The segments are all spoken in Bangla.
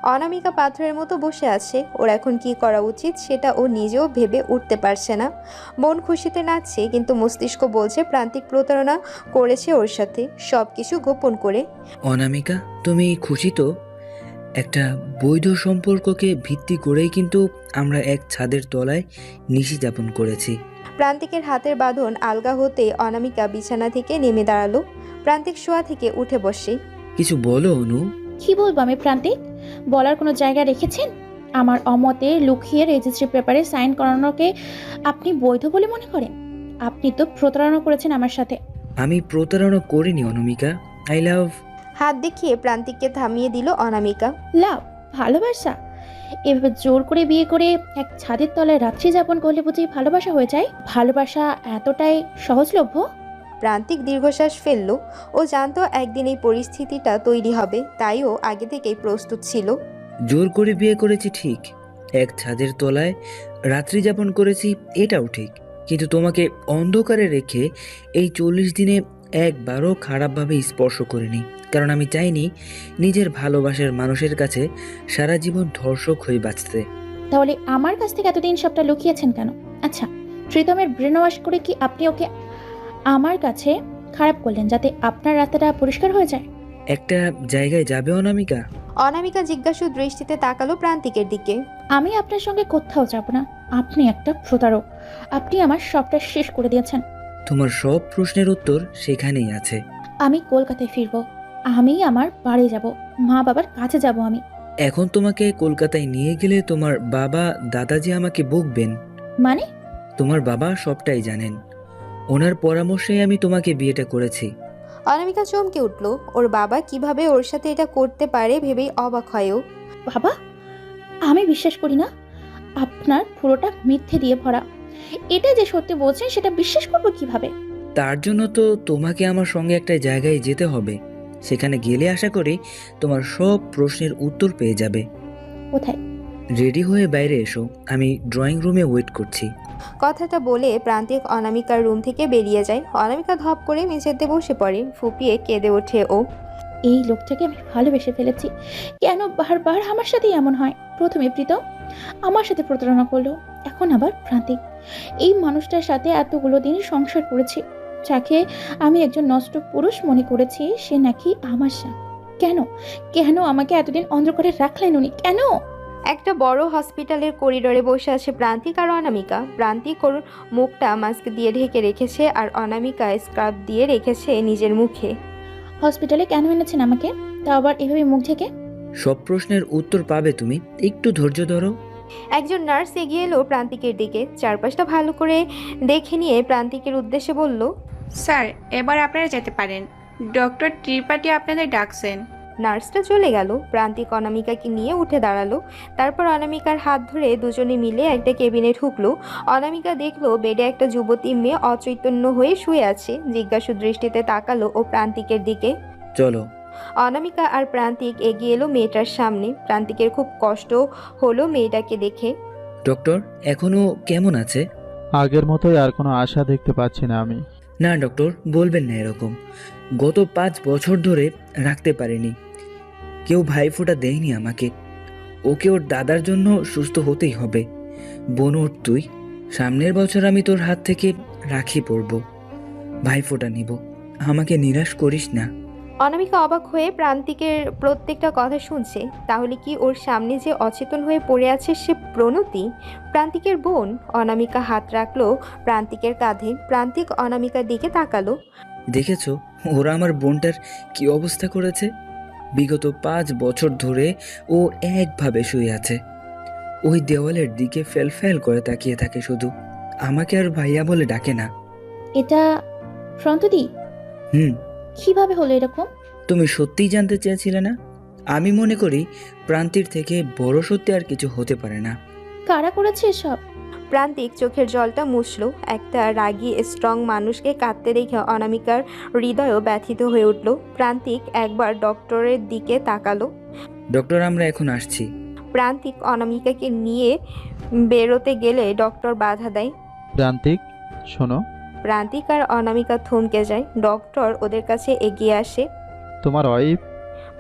অনামিকা পাথরের মতো বসে আছে। ওর এখন কি করা উচিত সেটা ও নিজেও ভেবে উঠতে পারছে না। মন খুশিতে নাচছে, কিন্তু মস্তিষ্ক বলছে প্রান্তিক প্রতারণা করেছে ওর সাথে, সবকিছু গোপন করে। অনামিকা, তুমি খুশি তো? একটা বৈধ সম্পর্ককে ভিত্তি করেই কিন্তু আমরা এক ছাদের তলায় নিশি যাপন করেছি। প্রান্তিকের হাতের বাঁধন আলগা হতেই অনামিকা বিছানা থেকে নেমে দাঁড়ালো। প্রান্তিক শোয়া থেকে উঠে বসে। কিছু বলো অনু। কি বলবো আমি প্রান্তিক? বলার কোনো জায়গা রেখেছেন? আমার অমতে লুকিয়ে রেজিস্ট্রি পেপারে সাইন করানোকে আপনি বৈধ বলে মনে করেন? আপনি তো প্রতারণা করেছেন আমার সাথে। আমি প্রতারণা করিনি অনামিকা। I love. হাত দেখিয়ে প্রান্তিককে থামিয়ে দিল অনামিকা। লাভ? ভালোবাসা? এভাবে জোর করে বিয়ে করে এক ছাদের তলায় রাত্রি যাপন করলে বুঝি ভালোবাসা হয়ে যায়? ভালোবাসা এতটাই সহজলভ্য? প্রান্তিক দীর্ঘশ্বাস ফেলল। ও জানতো একদিন এই পরিস্থিতিটা তৈরি হবে, তাই ও আগে থেকেই প্রস্তুত ছিল। জোর করে বিয়ে করেছি ঠিক, এক ছাদের তলায় রাত্রি যাপন করেছি এটাও ঠিক, কিন্তু তোমাকে অন্ধকারে রেখে এই 40 দিনে একবারও খারাপভাবে স্পর্শ করিনি, কারণ আমি চাইনি নিজের ভালোবাসার মানুষের কাছে সারা জীবন ধর্ষক হয়ে বাঁচতে। তাহলে আমার কাছ থেকে এতদিন সবটা লুকিয়েছেন কেন? আচ্ছা, প্রীতমের ব্রেন ওয়াশ করে কি আপনি ওকে আমার কাছে খারাপ করলেন যাতে আপনার রাস্তাটা পরিষ্কার হয়ে যায়? একটা জায়গায় যাবে অনামিকা? অনামিকা জিজ্ঞাসু দৃষ্টিতে তাকালো প্রান্তিকের দিকে। আমি আপনার সঙ্গে কোথাও যাব না। আপনি একটা প্রতারক। আপনি আমার সবটা শেষ করে দিয়েছেন। তোমার সব প্রশ্নের উত্তর সেখানেই আছে। আমি কলকাতায় ফিরবো। আমি আমার বাড়ি যাব। মা বাবার কাছে যাব আমি। এখন তোমাকে কলকাতায় নিয়ে গেলে তোমার বাবা দাদাজি আমাকে বকবেন। মানে? তোমার বাবা সবটাই জানেন, ওনার পরামর্শেই আমি তোমাকে বিয়েটা করেছি। অনামিকা চমকে উঠল। ওর বাবা কিভাবে ওর সাথে এটা করতে পারে ভেবেই অবাক হয় ও। বাবা, আমি বিশ্বাস করি না। আপনার পুরোটা মিথ্যে দিয়ে ভরা। এটা যে সত্যি বলছেন সেটা বিশ্বাস করবো কিভাবে? তার জন্য তো তোমাকে আমার সঙ্গে একটা জায়গায় যেতে হবে। সেখানে গেলে আশা করি তোমার সব প্রশ্নের উত্তর পেয়ে যাবে। কোথায়? রেডি হয়ে বাইরে এসো, আমি ড্রয়িং রুমে ওয়েট করছি। কথাটা বলে প্রান্তিক অনামিকার রুম থেকে বেরিয়ে যায়। অনামিকা ধপ করে মেঝেতে বসে পড়ে। ফুপিয়ে কেঁদে ওঠে ও। এই লোকটাকে আমি ভালোবেসে ফেলেছি। কেন বারবার আমার সাথেই এমন হয়? প্রথমে প্রীতম আমার সাথে প্রতারণা করলো, এখন আবার প্রান্তিক। এই মানুষটার সাথে এতগুলো দিন সংসার করেছি, যাকে আমি একজন নষ্ট পুরুষ মনে করেছি, সে নাকি আমার স্বামী। কেন? কেন আমাকে এতদিন অন্ধকারে রাখলেন উনি? কেন? একটা বড় হসপিটালের করিডোরে বসে আছে প্রান্তিক আর অনামিকা। প্রান্তিক ওর মুখটা মাস্ক দিয়ে ঢেকে রেখেছে, আর অনামিকা স্কার্ফ দিয়ে রেখেছে নিজের মুখে। হসপিটালে কেন এনেছেন আমাকে, তা আবার এভাবে মুখ ঢেকে? সব প্রশ্নের উত্তর পাবে তুমি, একটু ধৈর্য ধরো। একজন নার্স এগিয়ে এলো প্রান্তিকের দিকে। চারপাশটা ভালো করে দেখে নিয়ে প্রান্তিকের উদ্দেশ্যে বলল, স্যার, এবার আপনারা যেতে পারেন। ডক্টর ত্রিপাঠী আপনাদের ডাকছেন। নার্সটা চলে গেল। প্রান্তিক অনামিকাকে নিয়ে উঠে দাঁড়ালো। তারপর অনামিকার হাত ধরে দুজনে মিলে একটা কেবিনে ঢুকলো। অনামিকা দেখলো বেডে একটা যুবতী মেয়ে অচৈতন্য হয়ে শুয়ে আছে। জিজ্ঞাসু দৃষ্টিতে তাকালো ও প্রান্তিকের দিকে। চলো। অনামিকা আর প্রান্তিক এগিয়ে এলো মেয়েটার সামনে। প্রান্তিকের খুব কষ্ট হলো মেয়েটাকে দেখে। ডক্টর এখনো কেমন আছে? আগের মতোই, আর কোনো আশা দেখতে পাচ্ছি না আমি। না ডক্টর, বলবেন না এরকম। গত 5 বছর ধরে রাখতে পারিনি, কেউ ভাইফোঁটা দেয়নি আমাকে। ওকে ওর দাদার জন্য সুস্থ হতেই হবে। বোন ওর তুই, সামনের বছর আমি তোর হাত থেকে রাখি পরব, ভাইফোঁটা নিব। আমাকে নিরাশ করিস না। অনামিকা অবাক হয়ে প্রান্তিকের প্রত্যেকটা কথা শুনছে। তাহলে কি ওর সামনে যে অচেতন হয়ে পড়ে আছে সে প্রণতি, প্রান্তিকের বোন? অনামিকা হাত রাখলো প্রান্তিকের কাঁধে। প্রান্তিক অনামিকার দিকে তাকালো। দেখেছো ওরা আমার বোনটার কি অবস্থা করেছে? বিগত 5 বছর ধরে ও একভাবে শুয়ে আছে, ওই দেওয়ালের দিকে ফেল ফেল করে তাকিয়ে থাকে শুধু, আমাকে আর ভাইয়া বলে ডাকে না। এটা ফ্রন্তদি? হুম। কিভাবে হলো এরকম? তুমি সত্যিই জানতে চেয়েছিলে না? আমি মনে করি প্রান্তির থেকে বড় সত্যি আর কিছু হতে পারে না। কারা করেছে এসব? প্রান্তিক চোখের জলটা মুছলো। একটা রাগী স্ট্রং মানুষকে কাঁদতে দেখে অনামিকার হৃদয়ও ব্যথিত হয়ে উঠল। প্রান্তিক একবার ডক্টরের দিকে তাকালো। ডক্টর আমরা এখন আসছি। প্রান্তিক অনামিকাকে নিয়ে বেরোতে গেলে ডক্টর বাধা দেয়। প্রান্তিক, শোনো। প্রান্তিক আর অনামিকা থমকে যায়। ডক্টর ওদের কাছে এগিয়ে আসে। তোমার ওয়াইফ।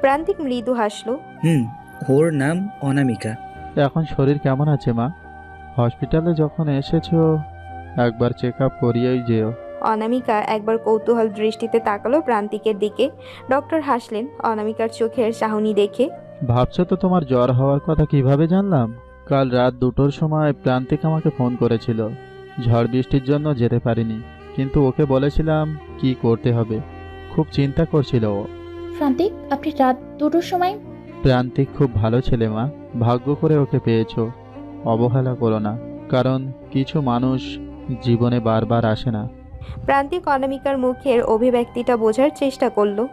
প্রান্তিক মৃদু হাসলো। হুম, ওর নাম অনামিকা। এখন শরীর কেমন আছে মা? হসপিটালে যখন এসেছো একবার চেক আপ করিয়েই যেও। অনামিকা একবার কৌতূহল দৃষ্টিতে তাকালো প্রান্তিকের দিকে। ডক্টর হাসলেন অনামিকার চোখের চাহনি দেখে। ভাবছো তো তোমার জ্বর হওয়ার কথা কিভাবে জানলাম? কাল রাত 2টোর সময় প্রান্তিক আমাকে ফোন করেছিল। ঝড় বৃষ্টির জন্য যেতে পারিনি, কিন্তু ওকে বলেছিলাম কি করতে হবে। খুব চিন্তা করছিল ও। প্রান্তিক, আপনি রাত 2টোর সময়? প্রান্তিক খুব ভালো ছেলে মা, ভাগ্য করে ওকে পেয়েছো। অবহেলা করো না, কারণ কিছু মানুষ জীবনে বারবার আসে না। প্রান্তিক অনামিকার মুখের অভিব্যক্তিটা বোঝার চেষ্টা করলো।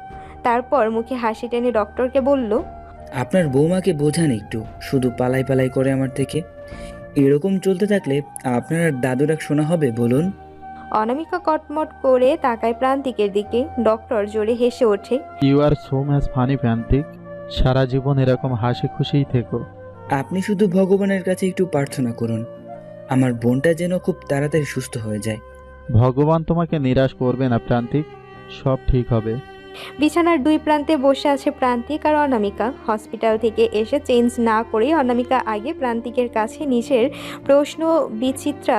তারপর মুখে হাসি টেনে ডক্টরকে বলল, আপনার বৌমাকে বোঝান একটু, শুধু পালাই পালাই করে আমার থেকে। এরকম চলতে থাকলে আপনার আর দাদু ডাক শোনা হবে বলুন? অনামিকা কটমট করে তাকায় প্রান্তিকের দিকে। ডক্টর জোরে হেসে ওঠে। You are so much funny Prantik. সারা জীবন এরকম হাসি খুশিই থেকো। আপনি শুধু ভগবানের কাছে একটু প্রার্থনা করুন, আমার বোনটা যেন খুব তাড়াতাড়ি সুস্থ হয়ে যায়। ভগবান তোমাকে নিরাশ করবে না প্রান্তিক, সব ঠিক হবে। বিছানার দুই প্রান্তে বসে আছে প্রান্তিক আর অনামিকা। হসপিটাল থেকে এসে চেঞ্জ না করেই অনামিকা আগে প্রান্তিকের কাছে নিজের প্রশ্ন বিচিত্রা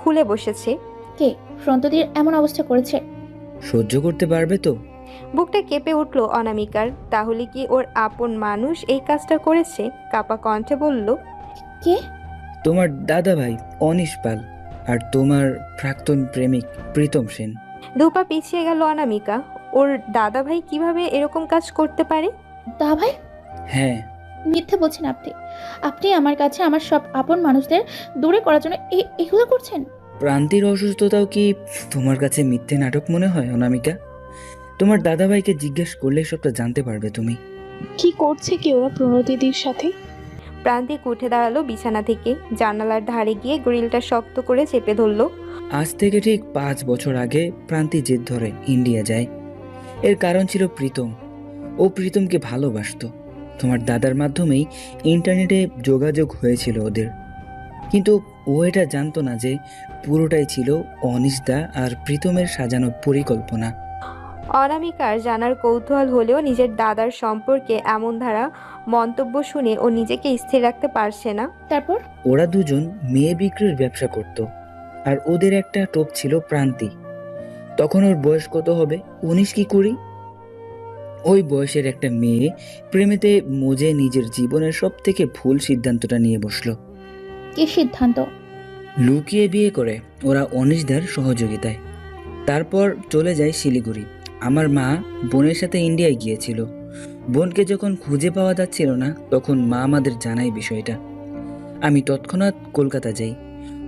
খুলে বসেছে। কে ফ্রন্তদির এমন অবস্থা করেছে? সহ্য করতে পারবে তো? বুকটা কেঁপে উঠল অনামিকার। তাহলে কি ওর আপন মানুষ এই কাজটা করেছে? কাপা কণ্ঠে বলল, কে? তোমার দাদা ভাই অনিশ পাল আর তোমার প্রাক্তন প্রেমিক প্রীতম সেন। দুপা পিছিয়ে গেল অনামিকা। ওর দাদা ভাই কিভাবে এরকম কাজ করতে পারে? দা ভাই? হ্যাঁ। মিথ্যে বলছেন আপনি। আপনি আমার কাছে আমার সব আপন মানুষদের দূরে করার জন্য এগুলো করছেন? প্রান্তির অসুস্থতাও কি তোমার কাছে মিথ্যে নাটক মনে হয় অনামিকা? তোমার দাদা ভাইকে জিজ্ঞেস করলে সবটা জানতে পারবে তুমি। কি করছে কি ওরা প্রণতিদির সাথে? প্রান্তিক উঠে দাঁড়ালো বিছানা থেকে। জানালার ধারে গিয়ে গ্রিলটা শক্ত করে চেপে ধরলো। আজ থেকে ঠিক 5 বছর আগে প্রান্তি জেদ ধরে ইন্ডিয়া যায়। এর কারণ ছিল প্রীতম। ও প্রীতমকে ভালোবাসতো। তোমার দাদার মাধ্যমেই ইন্টারনেটে যোগাযোগ হয়েছিল ওদের, কিন্তু ও এটা জানতো না যে পুরোটাই ছিল অনিশদা আর প্রীতমের সাজানো পরিকল্পনা। অনামিকার জানার কৌতূহল হলেও নিজের দাদার সম্পর্কে এমন ধারা মন্তব্য শুনে ও নিজেকে স্থির রাখতে পারছে না। তারপর? ওরা দুজন মেয়ে বিক্রির ব্যবসা করত, আর ওদের একটা টোপ ছিল প্রান্তি। তখন ওর বয়স কত হবে, 19 কি 20। ওই বয়সের একটা মেয়ে প্রেমেতে মজে নিজের জীবনের সব থেকে ভুল সিদ্ধান্তটা নিয়ে বসলো। কি সিদ্ধান্ত? লুকিয়ে বিয়ে করে ওরা অনিশদার সহযোগিতায়। তারপর চলে যায় শিলিগুড়ি। আমার মা বোনের সাথে ইন্ডিয়ায় গিয়েছিল। বোনকে যখন খুঁজে পাওয়া যাচ্ছিল না, তখন মা আমাদের জানায় বিষয়টা। আমি তৎক্ষণাৎ কলকাতা যাই।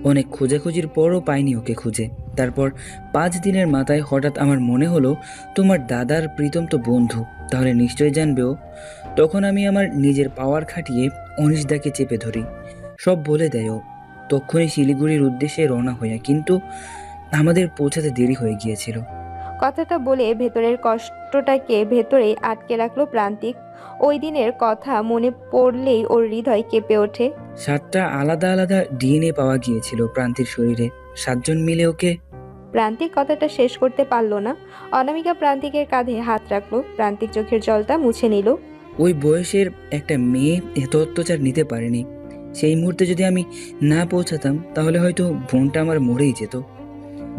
অনেক খোঁজাখুঁজির পরও পাইনি ওকে খুঁজে। তারপর 5 দিনের মাথায় হঠাৎ আমার মনে হলো, তোমার দাদার প্রীতম তো বন্ধু, তাহলে নিশ্চয় জানবেও। তখন আমি আমার নিজের পাওয়ার খাটিয়ে অনিশদাকে চেপে ধরি। সব বলে দেয় ও। তখনই শিলিগুড়ির উদ্দেশ্যে রওনা হইয়া, কিন্তু আমাদের পৌঁছাতে দেরি হয়ে গিয়েছিল। কথাটা বলে ভেতরের কষ্টটাকে ভেতরেই আটকে রাখলো প্রান্তিক। ওই দিনের কথা মনে পড়লেই ওর হৃদয় কেঁপে ওঠে। 7টা আলাদা আলাদা ডিএনএ পাওয়া গিয়েছিল প্রান্তির শরীরে। 7 জন মিলে ওকে। প্রান্তিক কথাটা শেষ করতে পারলো না। অনামিকা প্রান্তিকের কাঁধে হাত রাখলো। প্রান্তিক চোখের জলটা মুছে নিল। ওই বয়সের একটা মেয়ে এত অত্যাচার নিতে পারেনি। সেই মুহূর্তে যদি আমি না পৌঁছাতাম, তাহলে হয়তো বোনটা আমার মরেই যেত।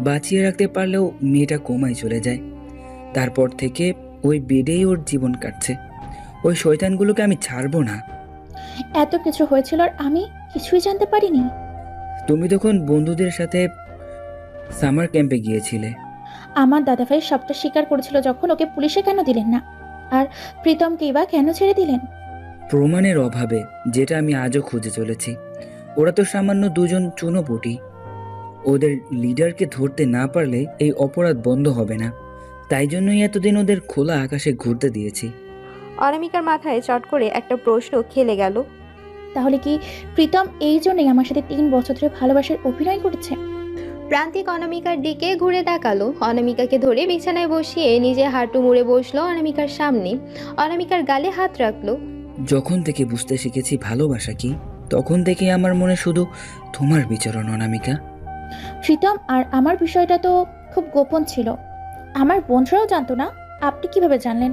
বাঁচিয়ে রাখতে পারলেও মেয়েটা কোমায় চলে যায়। তারপর থেকে ওই বেডেই ওর জীবন কাটছে। ওই শয়তানগুলোকে আমি ছাড়বো না। এত কিছু হয়েছিল আর আমি কিছুই জানতে পারিনি? তুমি তখন বন্ধুদের সাথে সামার ক্যাম্পে গিয়েছিলে। আমার দাদাভাই সবটা স্বীকার করেছিল যখন, ওকে পুলিশে কেন দিলেন না? আর প্রীতমকেই বা কেন ছেড়ে দিলেন? প্রমাণের অভাবে, যেটা আমি আজও খুঁজে চলেছি। ওরা তো সামান্য 2 জন চুনোপুটি। ওদের লিডারকে ধরতে না পারলে এই অপরাধ বন্ধ হবে না। তাই জন্যই এতদিন ওদের খোলা আকাশে ঘুরতে দিয়েছি। অনামিকার মাথায় চট করে একটা প্রশ্ন খেলে গেল। তাহলে কি প্রীতম এই জন্যই আমার সাথে 3 বছর ধরে ভালোবাসার অভিনয় করেছে? প্রান্তিক অনামিকার দিকে ঘুরে তাকালো। অনামিকাকে ধরে বিছানায় বসিয়ে নিজে হাঁটু মুড়ে বসলো অনামিকার সামনে। অনামিকার গালে হাত রাখলো। যখন থেকে বুঝতে শিখেছি ভালোবাসা কি, তখন থেকে আমার মনে শুধু তোমার বিচরণ অনামিকা। প্রীতম আর আমার বিষয়টা তো খুব গোপন ছিল, আমার বন্ধুরাও জানতো না। আপনি কিভাবে জানলেন?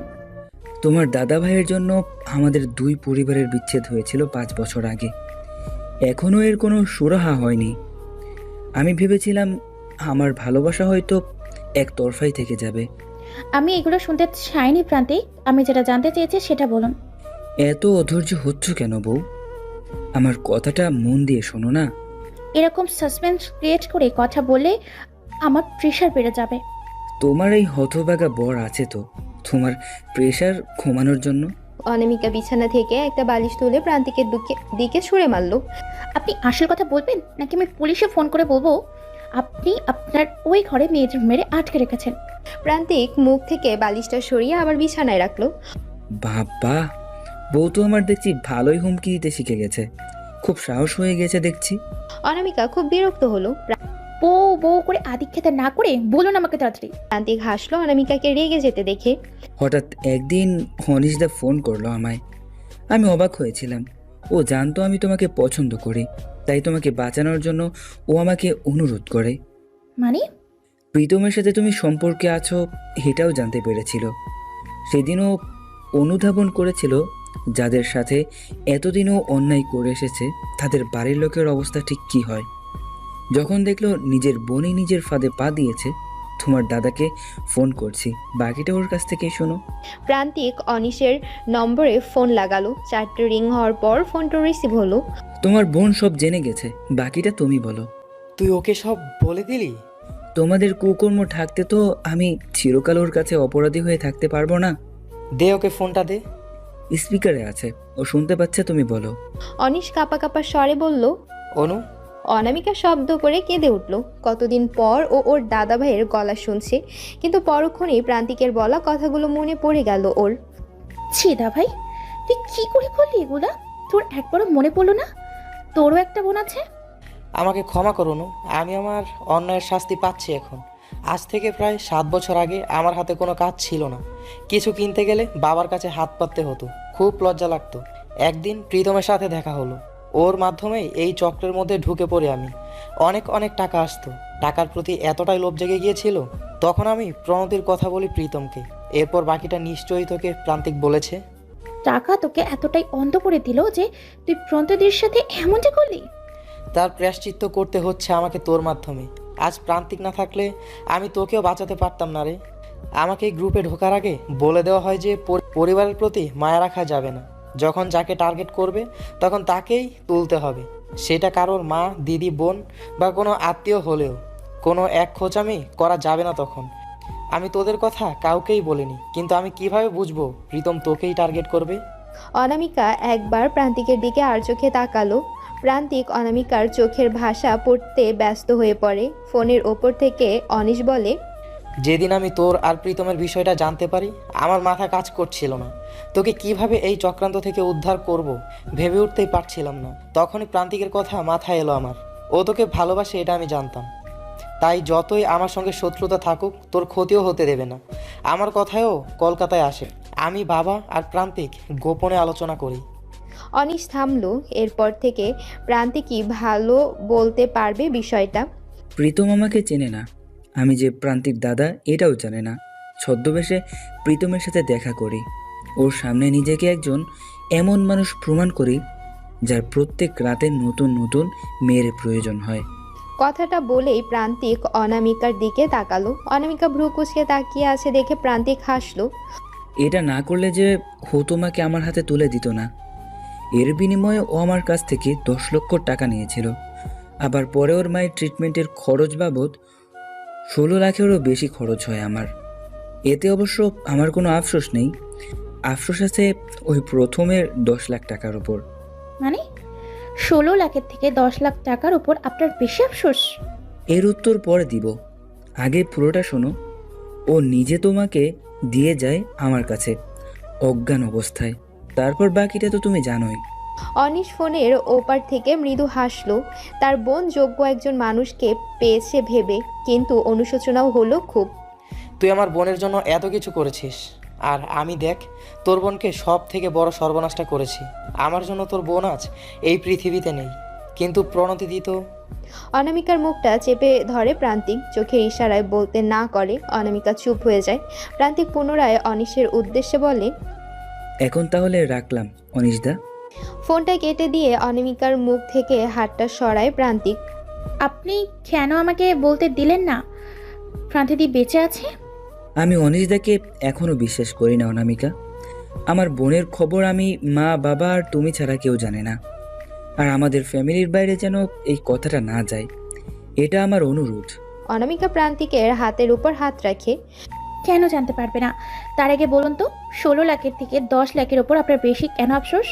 তোমার দাদা ভাইয়ের জন্য আমাদের দুই পরিবারের বিচ্ছেদ হয়েছিল 5 বছর আগে। এখনও এর কোনো সুরাহা হয়নি। আমি ভেবেছিলাম আমার ভালোবাসা হয়তো একতরফাই থেকে যাবে। আমি এগুলো শুনতে চাইনি প্রান্তিক। আমি যেটা জানতে চেয়েছি সেটা বলুন। এত অধৈর্য হচ্ছ কেন বউ? আমার কথাটা মন দিয়ে শোনো না। এরকম সাসপেন্স ক্রিয়েট করে কথা বললে আমার প্রেশার বেড়ে যাবে। তোমার এই হতভাগা বর আছে তো তোমার প্রেশার কমানোর জন্য। অনামিকা বিছানা থেকে একটা বালিশ তুলে প্রান্তিকের দিকে ছুঁড়ে মারল। আপনি আসল কথা বলবেন নাকি আমি পুলিশে ফোন করে বলবো আপনি আপনার ওই ঘরে মেয়েদের মেরে আটকে রেখেছেন? প্রান্তিক মুখ থেকে বালিশটা সরিয়ে আবার বিছানায় রাখলো। বাবা, বউ তো আমার দেখছি ভালোই হুমকি দিতে শিখে গেছে। খুব সাহস হয়ে গেছে দেখছি। অনামিকা খুব বিরক্ত হলো। বউ বউ করে আদিক্ষেতা না করে বলুন আমাকে তাড়াতাড়ি। প্রান্তিক হাসলো অনামিকাকে রেগে যেতে দেখে। হঠাৎ একদিন অনিশদা ফোন করলো আমায়। আমি অবাক হয়েছিলাম। ও জানতো আমি তোমাকে পছন্দ করি, তাই তোমাকে বাঁচানোর জন্য ও আমাকে অনুরোধ করে। মানে? প্রীতমের সাথে তুমি সম্পর্কে আছো এটাও জানতে পেরেছিল। সেদিনও অনুধাবন করেছিল যাদের সাথে এতদিনও অন্যায় করে এসেছে তাদের বাড়ির লোকের অবস্থা ঠিক কী হয়। যখন দেখলো নিজের বোনই নিজের ফাঁদে পা দিয়েছে, তোমার দাদাকে ফোন করছি, বাকিটা ওর কাছ থেকেই শোনো। প্রান্তিক অনিশের নম্বরে ফোন লাগালো। 4টে রিং হওয়ার পর ফোনটা রিসিভ হলো। তোমার বোন সব জেনে গেছে, বাকিটা তুমি বলো। তুই ওকে সব বলে দিলি? তোমাদের কুকর্ম ঢাকতে তো আমি চিরকাল ওর কাছে অপরাধী হয়ে থাকতে পারবো না। দে ওকে ফোনটা দে। স্পিকারে আছে, ও শুনতে পাচ্ছে, তুমি বলো। অনিশ কাঁপা কাঁপা স্বরে বলল। অনু, অনামিকা শব্দ করে কেঁদে উঠল। কতদিন পর ও ওর দাদা ভাইয়ের গলা শুনছে, কিন্তু পরক্ষণেই প্রান্তিকের বলা কথাগুলো মনে পড়ে গেল ওর। ছিদা ভাই, তুই কি করে করলি এগুলা? তোর একবারও মনে পড়লো না তোরও একটা বোন আছে? আমাকে ক্ষমা করো অনু, আমি আমার অন্যায়ের শাস্তি পাচ্ছি এখন। আজ থেকে প্রায় 7 বছর আগে আমার হাতে কোনো কাজ ছিল না। কিছু কিনতে গেলে বাবার কাছে হাত পাততে হতো, খুব লজ্জা লাগতো। একদিন প্রীতমের সাথে দেখা হলো, ওর মাধ্যমেই এই চক্রের মধ্যে ঢুকে পড়ি আমি। অনেক অনেক টাকা আসতো, টাকার প্রতি এতটাই লোভ জেগে গিয়েছিল, তখন আমি প্রণতির কথা বলি প্রীতমকে। এরপর বাকিটা নিশ্চয়ই তোকে প্রান্তিক বলেছে। টাকা তোকে এতটাই অন্ধ করে দিল যে তুই প্রন্তদের সাথে এমনটা করলি? তার প্রায়শ্চিত্ত করতে হচ্ছে আমাকে তোর মাধ্যমে। আজ প্রান্তিক না থাকলে আমি তোকেও বাঁচাতে পারতাম না রে। আমাকে এই গ্রুপে ঢোকার আগে বলে দেওয়া হয় যে পরিবারের প্রতি মায়া রাখা যাবে না। যখন যাকে টার্গেট করবে তখন তাকেই তুলতে হবে, সেটা কারোর মা, দিদি, বোন বা কোনো আত্মীয় হলেও। কোনো এক খোঁচামি করা যাবে না তখন। আমি তোদের কথা কাউকেই বলিনি, কিন্তু আমি কিভাবে বুঝবো প্রীতম তোকেই টার্গেট করবে? অনামিকা একবার প্রান্তিকের দিকে আর চোখে তাকালো। প্রান্তিক অনামিকার চোখের ভাষা পড়তে ব্যস্ত হয়ে পড়ে। ফোনের ওপর থেকে অনিশ বলে, যেদিন আমি তোর আর প্রীতমের বিষয়টা জানতে পারি, আমার মাথা কাজ করছিল না। তোকে কিভাবে এই চক্রান্ত থেকে উদ্ধার করব ভেবে উঠতেই পারছিলাম না। তখনই প্রান্তিকের কথা মাথায় এলো আমার। ও তোকে ভালোবাসে এটা আমি জানতাম, তাই যতই আমার সঙ্গে শত্রুতা থাকুক তোর ক্ষতিও হতে দেবে না। আমার কথায়ও কলকাতায় আসে, আমি, বাবা আর প্রান্তিক গোপনে আলোচনা করি। অনিশ থামলো। এরপর থেকে প্রান্তিকই ভালো বলতে পারবে বিষয়টা। প্রীতম আমাকে চেনে না, আমি যে প্রান্তিক দাদা এটাও জানে না। ছদ্মবেশে প্রীতমের সাথে দেখা করি, ওর সামনে নিজেকে একজন এমন মানুষ প্রমাণ করি যার প্রত্যেক রাতে নতুন নতুন মেয়ের প্রয়োজন হয়। কথাটা বলেই প্রান্তিক অনামিকার দিকে তাকালো। অনামিকা ভ্রু কুঁচকে তাকিয়ে আছে দেখে প্রান্তিক হাসলো। এটা না করলে যে ও তোমাকে আমার হাতে তুলে দিত না। এর বিনিময়ে ও আমার কাছ থেকে 10 লক্ষ টাকা নিয়েছিল। আবার পরে ওর মায়ের ট্রিটমেন্টের খরচ বাবদ 16 লাখেরও বেশি খরচ হয় আমার। এতে অবশ্য আমার কোনো আফসোস নেই, আফসোস আছে ওই প্রথমের 10 লাখ টাকার ওপর। মানে 16 লাখের থেকে 10 লাখ টাকার উপর আপনার বেশি আফসোস? এর উত্তর পরে দিব, আগে পুরোটা শোনো। ও নিজে তোমাকে দিয়ে যায় আমার কাছে অজ্ঞান অবস্থায়, তারপর বাকিটা তো তুমি জানোই। অনিশ ফোনের ওপার থেকে মৃদু হাসলো। তার বোন যোগ্য একজন মানুষকে পেয়েছে ভেবে, কিন্তু অনুশোচনাও হলো খুব। তুই আমার বোনের জন্য এত কিছু করেছিস, আর আমি দেখ তোর বোনকে সব থেকে বড় সর্বনাশটা করেছি। আমার জন্য তোর বোন আজ এই পৃথিবীতে নেই, কিন্তু প্রণতি দিত। অনামিকার মুখটা চেপে ধরে প্রান্তিক, চোখের ইশারায় বলতে না করে। অনামিকা চুপ হয়ে যায়। প্রান্তিক পুনরায় অনিশের উদ্দেশ্যে বলে, এখন তাহলে রাখলাম অনিশদা। ফোনটা কেটে দিয়ে অনামিকার মুখ থেকে হাতটা সরায় প্রান্তিক। আপনি কেন আমাকে বলতে দিলেন না প্রান্তিদি বেঁচে আছে? আমি অনিশদাকে এখনো বিশ্বাস করি না অনামিকা। আমার বোনের খবর আমি, মা, বাবা আর তুমি ছাড়া কেউ জানে না। আর আমাদের ফ্যামিলির বাইরে যেন এই কথাটা না যায়, এটা আমার অনুরোধ। অনামিকা প্রান্তিকের হাতের উপর হাত রাখে। কেন জানতে পারবে না? তার আগে বলুন তো, 16 লাখের থেকে 10 লাখের ওপর আপনার বেশি কেন আফসোস?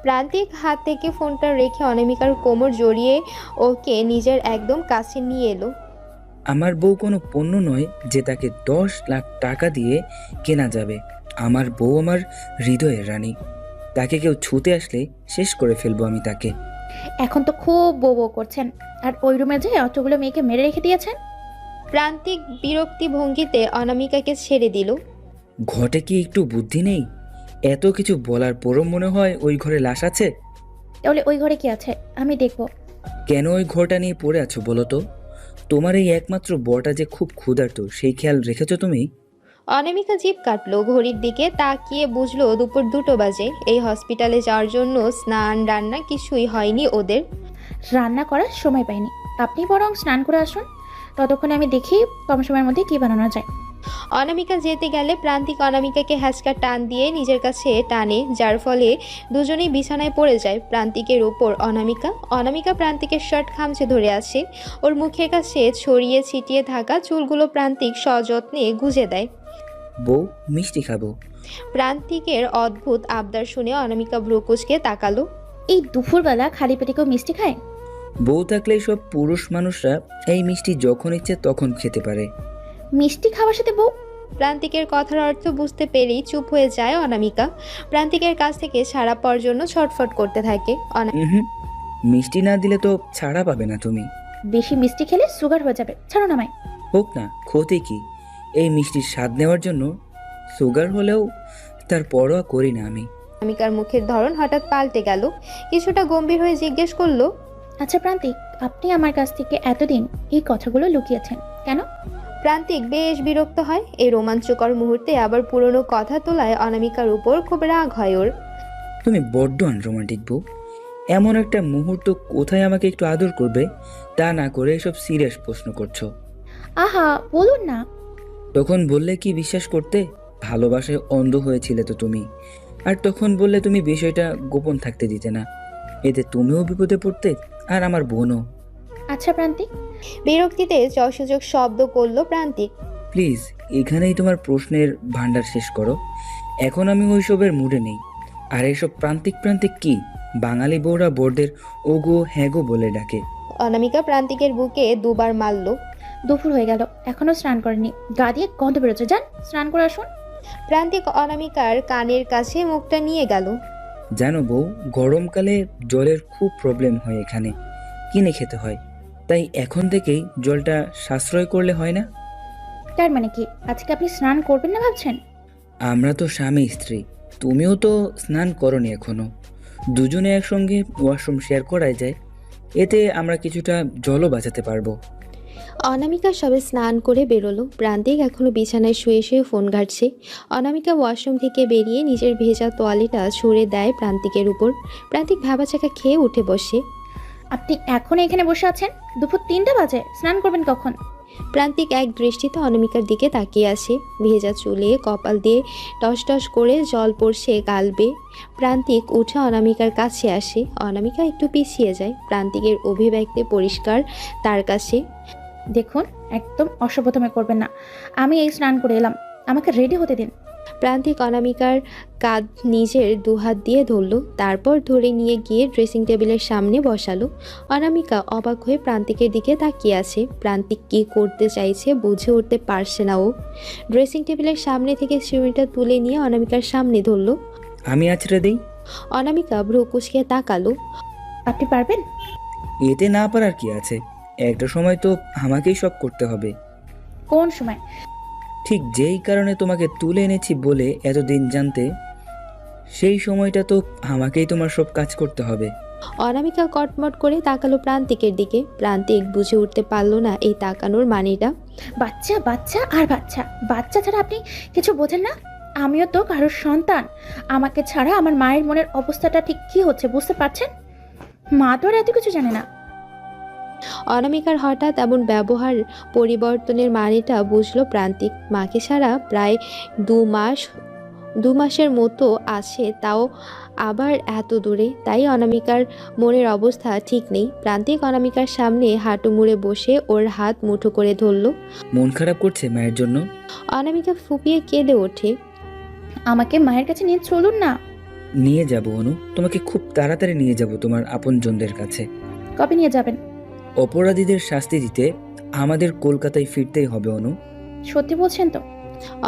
প্রান্তিক হাত থেকে ফোনটা রেখে অনামিকার কোমর জড়িয়ে ওকে নিজের একদম কাছে নিয়ে এলো। আমার বউ কোনো পণ্য নয় যে তাকে 10 লাখ টাকা দিয়ে কেনা যাবে। আমার বউ আমার হৃদয়ের রানী। তাকে কেউ ছুতে আসলে শেষ করে ফেলবো আমি তাকে। এখন তো খুব বউ বউ করছেন, আর ওই রুমে যে অতগুলো মেয়েকে মেরে রেখে দিয়েছেন। প্রান্তিক বিরক্তি ভঙ্গিতে অনামিকাকে ছেড়ে দিল। ঘটে কি একটু বুদ্ধি নেই? এত কিছু বলার পরও মনে হয় ওই ঘরে লাশ আছে। তাহলে ওই ঘরে কি আছে আমি দেখব। কেন ওই ঘরটা নিয়ে পড়ে আছো বলো তো? তোমার এই একমাত্র বউটা যে খুব ক্ষুধার্ত, সেই খেয়াল রেখেছো তুমি? অনামিকা জিভ কাটলো, ঘড়ির দিকে তাকিয়ে বুঝলো দুপুর 2টো বাজে। এই হসপিটালে যাওয়ার জন্য স্নান রান্না কিছুই হয়নি ওদের। রান্না করার সময় পাইনি, আপনি বরং স্নান করে আসুন, ততক্ষণে আমি দেখি কম সময়ের মধ্যে কি বানানো যায়। অনামিকা যেতে গেলে প্রান্তিক অনামিকাকে হ্যাচকা টান দিয়ে নিজের কাছে টানে, যার ফলে দুজনেই বিছানায় পড়ে যায় প্রান্তিকের ওপর। অনামিকা প্রান্তিকের শার্ট খামচে ধরে আছে। ওর মুখের কাছে ছড়িয়ে ছিটিয়ে থাকা চুলগুলো প্রান্তিক সযত্নে গুজে দেয়। বউ, মিষ্টি খাবো। প্রান্তিকের অদ্ভুত আবদার শুনে অনামিকা ভ্রু কুঁচকে তাকালো। এই দুপুরবেলা খালি পেটে কেউ মিষ্টি খায়? বউ থাকলে সব পুরুষ মানুষরা এই মিষ্টি যখন ইচ্ছে তখন খেতে পারে। মিষ্টি খাওয়ার সাথে বউ? প্রান্তিকের কথার অর্থ বুঝতে পেরেই চুপ হয়ে যায় অনামিকা। প্রান্তিকের কাছ থেকে ছাড়া পাওয়ার জন্য ছটফট করতে থাকে। মিষ্টি না দিলে তো ছাড়া পাবে না তুমি। বেশি মিষ্টি খেলে সুগার হয়ে যাবে, ছাড়ো না আমায়। হোক না, ক্ষতি কি? এই মিষ্টির স্বাদ নেওয়ার জন্য সুগার হলেও তার পরোয়া করি না আমি। অনামিকার মুখের ধরন হঠাৎ পাল্টে গেল। কিছুটা গম্ভীর হয়ে জিজ্ঞেস করলো, আচ্ছা প্রান্তিক, আপনি আমার কাছ থেকে এতদিন এই কথাগুলো লুকিয়েছেন কেন? প্রান্তিক বেশ বিরক্ত হয়। এই রোমাঞ্চকর মুহূর্তে আবার পুরনো কথা তোলায় অনামিকার উপর খুব রাগ হয় ওর। তুমি বড্ড আনরোমান্টিক বউ। এমন একটা মুহূর্ত কোথায় আমাকে একটু আদর করবে, তা না করে এসব সিরিয়াস প্রশ্ন করছো। আহা বলুন না। তখন বললে কি বিশ্বাস করতে? ভালোবাসায় অন্ধ হয়েছিলে তো তুমি। আর তখন বললে তুমি বিষয়টা গোপন থাকতে দিতে না। এতে তুমিও বিপদে পড়তে, আর আমার বোনও। আচ্ছা প্রান্তিক। বিরক্তিতে অসহযোগ শব্দ করলো প্রান্তিক। প্লিজ এখানেই তোমার প্রশ্নের ভান্ডার শেষ করো। এখন আমি ওইসবের মুডে নেই। আর এসব প্রান্তিক প্রান্তিক কি? বাঙালি বউরা বড়দের ওগো হ্যাগো বলে ডাকে। অনামিকা প্রান্তিকের বুকে দুবার মারল। দুপুর হয়ে গেল, এখনো স্নান করেনি, গা দিয়ে গন্ধ বেরোচ্ছে, যান স্নান করে আসুন। প্রান্তিক অনামিকার কানের কাছে মুখটা নিয়ে গেল। জানো বউ, গরমকালে জলের খুব প্রবলেম হয় এখানে, কিনে খেতে হয়। তাই এখন থেকেই জলটা সাশ্রয় করলে হয় না? তার মানে কি আজকে আপনি স্নান করবেন না ভাবছেন? আমরা তো স্বামী স্ত্রী, তুমিও তো স্নান করনি এখনো। দুজনে একসঙ্গে ওয়াশরুম শেয়ার করাই যায়, এতে আমরা কিছুটা জলও বাঁচাতে পারবো। অনামিকা সবে স্নান করে বেরোলো। প্রান্তিক এখনো বিছানায় শুয়ে শুয়ে ফোন ঘাঁটছে। অনামিকা ওয়াশরুম থেকে বেরিয়ে নিজের ভেজা তোয়ালিটা ছুঁড়ে দেয় প্রান্তিকের উপর। প্রান্তিক ভাবাচাকা খেয়ে উঠে বসে। আপনি এখন এখানে বসে আছেন? দুপুর 3টা বাজে, স্নান করবেন কখন? প্রান্তিক এক দৃষ্টিতে অনামিকার দিকে তাকিয়ে আছে। ভেজা চুলে কপাল দিয়ে টস টস করে জল পড়ছে গাল বেয়ে। প্রান্তিক উঠে অনামিকার কাছে আসে। অনামিকা একটু পিছিয়ে যায়। প্রান্তিকের অভিব্যক্তি পরিষ্কার তার কাছে। দেখুন, একদম অসভ্যতমে করবেন না। আমি এই স্নান করে এলাম, আমাকে রেডি হতে দিন। প্রান্তিক অনামিকার কাঁধ নিজের দুহাত দিয়ে ধরলো, তারপর ধরে নিয়ে গিয়ে ড্রেসিং টেবিলের সামনে বসালো। অনামিকা অবাক হয়ে প্রান্তিকের দিকে তাকিয়ে আছে। প্রান্তিক কী করতে চাইছে বুঝে উঠতে পারছে না ও। ড্রেসিং টেবিলের সামনে থেকে সিঁড়িটা তুলে নিয়ে অনামিকার সামনে ধরলো। আমি আছড়ে দিই। অনামিকা ভ্রু কুঁচকে তাকালো। আপনি পারবেন? এতে না পারার কি আছে? একটা সময় তো আমাকেই সব করতে হবে। কোন সময়? ঠিক যেই কারণে তোমাকে তুলে এনেছি বলে এতদিন জানতে, সেই সময়টা তো আমাকেই তোমার সব কাজ করতে হবে। অনামিকা কটমট করে তাকালো প্রান্তিকের দিকে। প্রান্তিক বুঝে উঠতে পারলো না এই তাকানোর মানেটা। বাচ্চা বাচ্চা আর বাচ্চা, বাচ্চা ছাড়া আপনি কিছু বোঝেন না। আমিও তো কারোর সন্তান। আমাকে ছাড়া আমার মায়ের মনের অবস্থাটা ঠিক কী হচ্ছে বুঝতে পারছেন? মা তো আর এত কিছু জানে না। অনামিকার হঠাৎ এমন ব্যবহার পরিবর্তনের মানেটা বুঝলো প্রান্তিক। মাকে ছাড়া প্রায় 2 মাসের মতো আছে, তাও আবার এত দূরে। তাই অনামিকার মনের অবস্থা ঠিক নেই। প্রান্তিক অনামিকার সামনে হাঁটু মুড়ে বসে ওর হাত মুঠো করে ধরল। মন খারাপ করছে মায়ের জন্য? অনামিকা ফুপিয়ে কেঁদে ওঠে। আমাকে মায়ের কাছে নিয়ে চলুন না। নিয়ে যাব অনু, তোমাকে খুব তাড়াতাড়ি নিয়ে যাব তোমার আপনজনদের কাছে। কবে নিয়ে যাবেন? অপরাধীদের শাস্তি দিতে আমাদের কলকাতায় ফিরতেই হবে অনু। সত্যি বলছেন তো?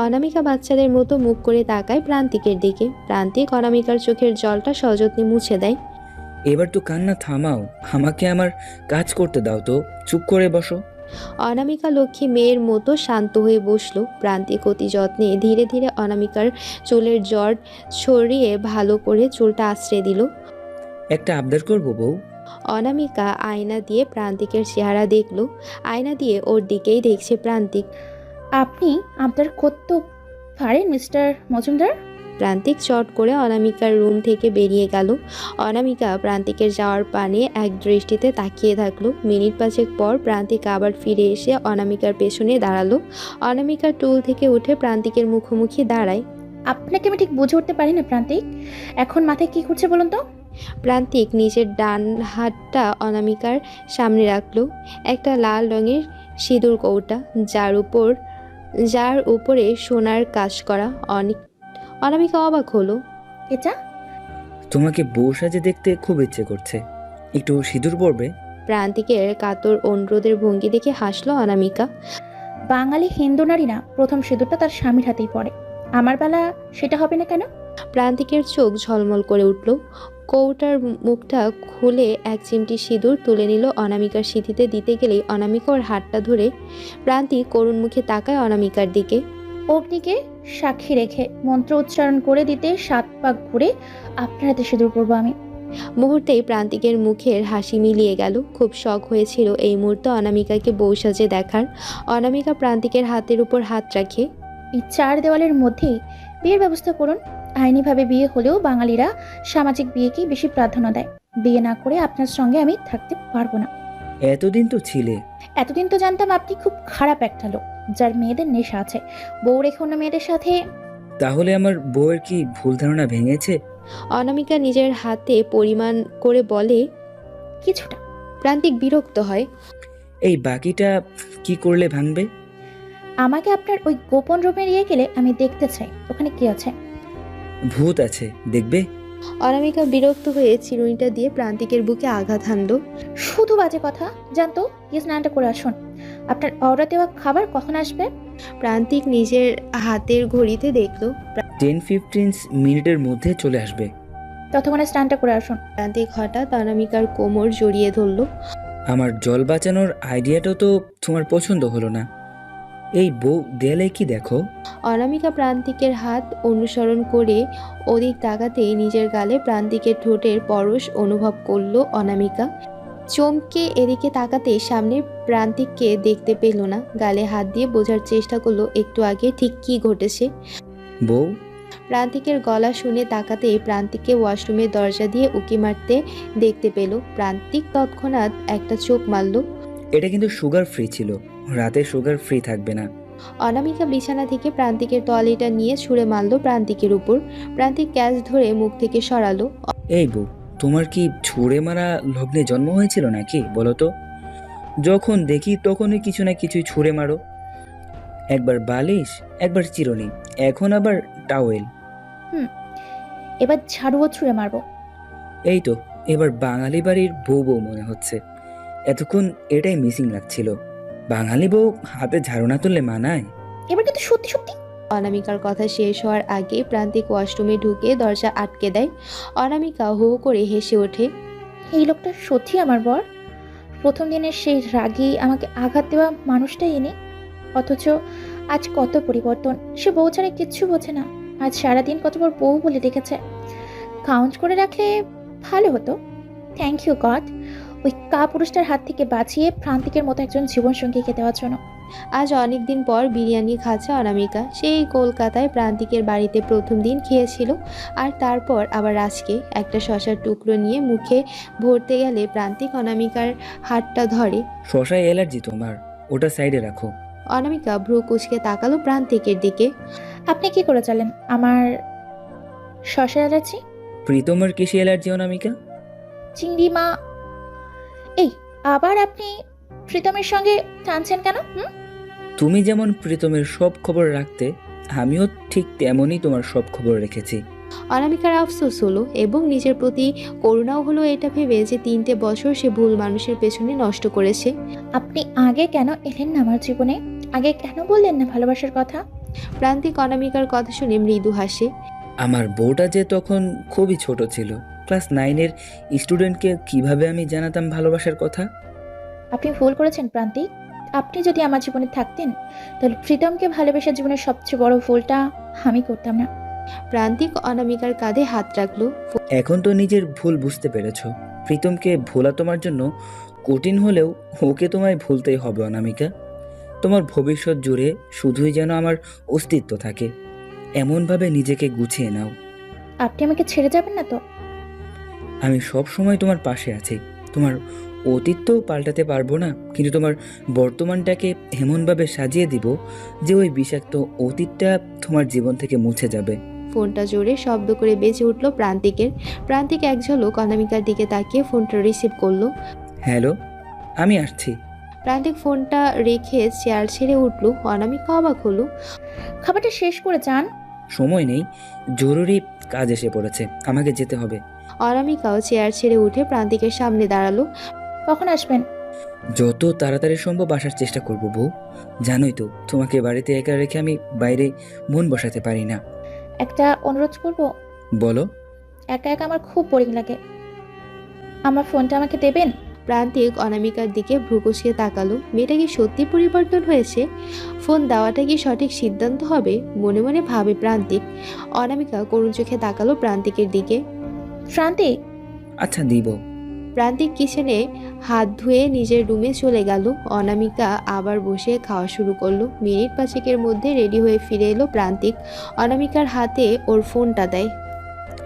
অনামিকা বাচ্চাদের মতো মুখ করে তাকায় প্রান্তিকের দিকে। প্রান্তিক অনামিকার চোখের জলটা সযত্নে মুছে দেয়। এবার তো কান্না থামাও, আমাকে আমার কাজ করতে দাও তো, চুপ করে বসো। অনামিকা লক্ষ্মী মেয়ের মতো শান্ত হয়ে বসলো। প্রান্তিক অতি যত্নে ধীরে ধীরে অনামিকার চুলের জট ছড়িয়ে ভালো করে চুলটা আশ্রয় দিল। একটা আবদার করবো বউ? অনামিকা আয়না দিয়ে প্রান্তিকের চেহারা দেখলো। আয়না দিয়ে ওর দিকেই দেখছে প্রান্তিক। আপনি আপনার করতে পারেন মিস্টার মজুমদার? প্রান্তিক চট করে অনামিকার রুম থেকে বেরিয়ে গেল। অনামিকা প্রান্তিকের যাওয়ার পানে এক দৃষ্টিতে তাকিয়ে থাকলো। মিনিট 5 পর প্রান্তিক আবার ফিরে এসে অনামিকার পেছনে দাঁড়ালো। অনামিকার টুল থেকে উঠে প্রান্তিকের মুখোমুখি দাঁড়ায়। আপনাকে আমি ঠিক বুঝে উঠতে পারি না প্রান্তিক, এখন মাথায় কি ঘুরছে বলুন তো? প্রান্তিক নিজের ডান হাতটা অনামিকার সামনে রাখলো। একটা লাল রঙের সিঁদুর কৌটা, যার উপরে সোনার কাজ করা। অনামিকা অবাক হলো। এটা তোমাকে বউ সাজে দেখতে খুব ইচ্ছে করছে, একটু সিঁদুর পরবে? প্রান্তিকের কাতর অনুরোধের ভঙ্গি দেখে হাসলো অনামিকা। বাঙালি হিন্দু নারী না প্রথম সিঁদুরটা তার স্বামীর হাতেই পড়ে, আমার বেলা সেটা হবে না কেন? প্রান্তিকের চোখ ঝলমল করে উঠল। কৌটার মুখটা খুলে এক চিমটি সিঁদুর তুলে নিল অনামিকার সিঁথিতে দিতে গেলেই অনামিকা ওর হাতটা ধরে প্রান্তিক করুণ মুখে তাকায় অনামিকার দিকে। অগ্নিকে সাক্ষী রেখে মন্ত্র উচ্চারণ করে দিতে 7 পাক ঘুরে আপনার হাতে সিঁদুর পরবো আমি। মুহূর্তেই প্রান্তিকের মুখের হাসি মিলিয়ে গেল। খুব শখ হয়েছিল এই মুহূর্তে অনামিকাকে বউ সাজে দেখার। অনামিকা প্রান্তিকের হাতের উপর হাত রাখে। এই 4 দেওয়ালের মধ্যেই বিয়ের ব্যবস্থা করুন। আইনিভাবে বিয়ে হলেও বাঙালিরা সামাজিক বিয়েকেই বেশি প্রাধান্য দেয়। বিয়ে না করে আপনার সঙ্গে আমি থাকতে পারবো না। এতদিন তো ছিলে। এতদিন তো জানতাম আপনি খুব খারাপ একটা লোক, যার মেয়েদের নেশা আছে, বউ রেখে অন্য মেয়েদের সাথে। তাহলে আমার বউয়ের কি ভুল ধারণা ভেঙেছে? অনামিকা নিজের হাতে পরিমাণ করে বলে। কিছুটা। প্রান্তিক বিরক্ত হয়। এই বাকিটা কি করলে ভাঙবে? আমাকে আপনার ওই গোপন রুমে নিয়ে গেলে আমি দেখতে চাই ওখানে কি আছে। ভূত আছে, দেখবে? অনামিকা বিরক্ত হয়ে চিরুনিটা দিয়ে প্রান্তিকের বুকে আঘাত হানল। শুধু বাজে কথা, জানতো গিয়ে স্নানটা করে আসুন। আপনার অর্ডার দেওয়া খাবার কখন আসবে? প্রান্তিক নিজের হাতের ঘড়িতে দেখল 10-15 মিনিটের মধ্যে চলে আসবে। ততক্ষণে স্নানটা করে আসুন। প্রান্তিক হঠাৎ অনামিকার কোমর জড়িয়ে ধরল। আমার জল বাঁচানোর আইডিয়াটা তো তোমার পছন্দ হলো না। এই বউ দেয়ালে কি দেখো? অনামিকা প্রান্তিকের হাত অনুসরণ করে ওদিক তাকাতেই নিজের গালে প্রান্তিকের ঠোঁটের পরশ অনুভব করলো অনামিকা। চমকে এদিকে তাকাতে সামনে প্রান্তিককে দেখতে পেল না। গালে হাত দিয়ে বোঝার চেষ্টা করলো একটু আগে ঠিক কী ঘটেছে। বউ? প্রান্তিকের গলা শুনে তাকাতেই প্রান্তিককে ওয়াশরুমের দরজা দিয়ে উকি মারতে দেখতে পেল। প্রান্তিক তৎক্ষণাৎ একটা চোখ মারল। এটা কিন্তু সুগার ফ্রি ছিল, রাতে সুগার ফ্রি থাকবে না। অনামিকা বিছানা থেকে প্রান্তিকের তোয়ালিটা নিয়ে ছুঁড়ে মারল প্রান্তিকের উপর। প্রান্তিক ক্যাচ ধরে মুখ থেকে সরালো। এই বউ, তোমার কি ছুঁড়ে মারা লগ্নে জন্ম হয়েছিল নাকি বলো তো? যখন দেখি তখনই কিছু না কিছুই ছুঁড়ে মারো। একবার বালিশ, একবার চিরুনি, এখন আবার টাওয়েল। এবার ঝাড়ুও ছুঁড়ে মারবো। এই তো এবার বাঙালি বাড়ির বউ বউ মনে হচ্ছে। এতক্ষণ এটাই মিসিং লাগছিল। বাঙালি বউ হাতে ঝাড়ু না তুললে মানায়? এবার কিন্তু সত্যি সত্যি। অনামিকার কথা শেষ হওয়ার আগে প্রান্তিক ওয়াশরুমে ঢুকে দরজা আটকে দেয়। অনামিকা হো হো করে হেসে ওঠে। এই লোকটা সত্যি আমার বর। প্রথম দিনের সেই রাগী আমাকে আঘাত দেওয়া মানুষটাই এনে, অথচ আজ কত পরিবর্তন। সে বউ ছাড়া কিচ্ছু বোঝে না। আজ সারাদিন কতবার বউ বলে দেখেছে। কাউন্ট করে রাখলে ভালো হতো। থ্যাংক ইউ গড, ওই পুরুষটার হাত থেকে বাঁচিয়ে প্রান্তিকের মতো একজন জীবনসঙ্গীকে দেওয়ার জন্য। আজ অনেক দিন পর বিরিয়ানি খাচ্ছে অনামিকা। সেই কলকাতায় প্রান্তিকের বাড়িতে প্রথম দিন খেয়েছিল, আর তারপর আবার আজকে একটা শশার টুকরো নিয়ে মুখে ভরতে গেলে প্রান্তিক অনামিকার হাতটা ধরে। শশায় অ্যালার্জি তোমার, ওটা সাইডে রাখো। অনামিকা ভ্রু কুঁচকে তাকালো প্রান্তিকের দিকে। আপনি কি করে চলেন আমার শশা অ্যালার্জি? প্রীতমের কিসে অ্যালার্জি অনামিকা? চিংড়ি মা। এই, আবার আপনি প্রীতমের সঙ্গে টানছেন কেন? তুমি যেমন প্রীতমের সব খবর রাখতে, আমিও ঠিক তেমনই তোমার সব খবর রেখেছি। অনামিকার আফসোস হলো এবং নিজের প্রতি করুণাও হলো এটা ভেবে যে 3টে বছর সে ভুল মানুষের পেছনে নষ্ট করেছে। আপনি আগে কেন এলেন না আমার জীবনে? আগে কেন বললেন না ভালোবাসার কথা? প্রান্তিক অনামিকার কথা শুনে মৃদু হাসে। আমার বউটা যে তখন খুবই ছোট ছিল, ক্লাস 9-এর স্টুডেন্টকে কিভাবে আমি জানাতাম ভালোবাসার কথা? আপনি ভুল করেছেন প্রান্তিক। আপনি যদি আমার জীবনে থাকতেন তাহলে প্রীতমকে ভালোবেসে জীবনের সবচেয়ে বড় ভুলটা আমি করতাম না। প্রান্তিক অনামিকার কাঁধে হাত রাখলো। এখন তো নিজের ভুল বুঝতে পেরেছ। প্রীতমকে ভোলা তোমার জন্য কঠিন হলেও ওকে তোমায় ভুলতেই হবে অনামিকা। তোমার ভবিষ্যৎ জুড়ে শুধুই যেন আমার অস্তিত্ব থাকে, এমনভাবে নিজেকে গুছিয়ে নাও। আপনি আমাকে ছেড়ে যাবেন না তো? আমি সব সময় তোমার পাশে আছি। তোমার অতীত তো পাল্টাতে পারবো না, কিন্তু তোমার বর্তমানটাকে এমনভাবে সাজিয়ে দিব যে ওই বিষাক্ত অতীতটা তোমার জীবন থেকে মুছে যাবে। ফোনটা জোরে শব্দ করে বেজে উঠল প্রান্তিকের। প্রান্তিক এক ঝলক অনামিকার দিকে তাকিয়ে ফোনটা রিসিভ করলো। হ্যালো, আমি আসছি। প্রান্তিক ফোনটা রেখে চেয়ার ছেড়ে উঠল। অনামিকা অবাক হলো। খাবারটা শেষ করে যান। সময় নেই, জরুরি কাজ এসে পড়েছে, আমাকে যেতে হবে। অনামিকাও চেয়ার ছেড়ে উঠে প্রান্তিকের সামনে দাঁড়ালো। কখন আসবেন? যত তাড়াতাড়ি সম্ভব আসার চেষ্টা করব বউ। জানোই তো তোমাকে বাড়িতে একা রেখে আমি বাইরে মন বসাতে পারি না। একটা অনুরোধ করব। বলো। একা একা আমার খুব বোরিং লাগে। আমার ফোনটা আমাকে দেবেন? প্রান্তিক অনামিকার দিকে ভ্রুকুচকে তাকালো। মেয়েটা কি সত্যি পরিবর্তন হয়েছে? ফোন দেওয়াটা কি সঠিক সিদ্ধান্ত হবে? মনে মনে ভাবে প্রান্তিক। অনামিকা করুণ চোখে তাকালো প্রান্তিকের দিকে। প্রান্তিক। আচ্ছা দিব। প্রান্তিক কিচেনে হাত ধুয়ে নিজের রুমে চলে গেল। অনামিকা আবার বসে খাওয়া শুরু করলো। মিনিট 5-এর মধ্যে রেডি হয়ে ফিরে এলো প্রান্তিক। অনামিকার হাতে ওর ফোনটা দেয়।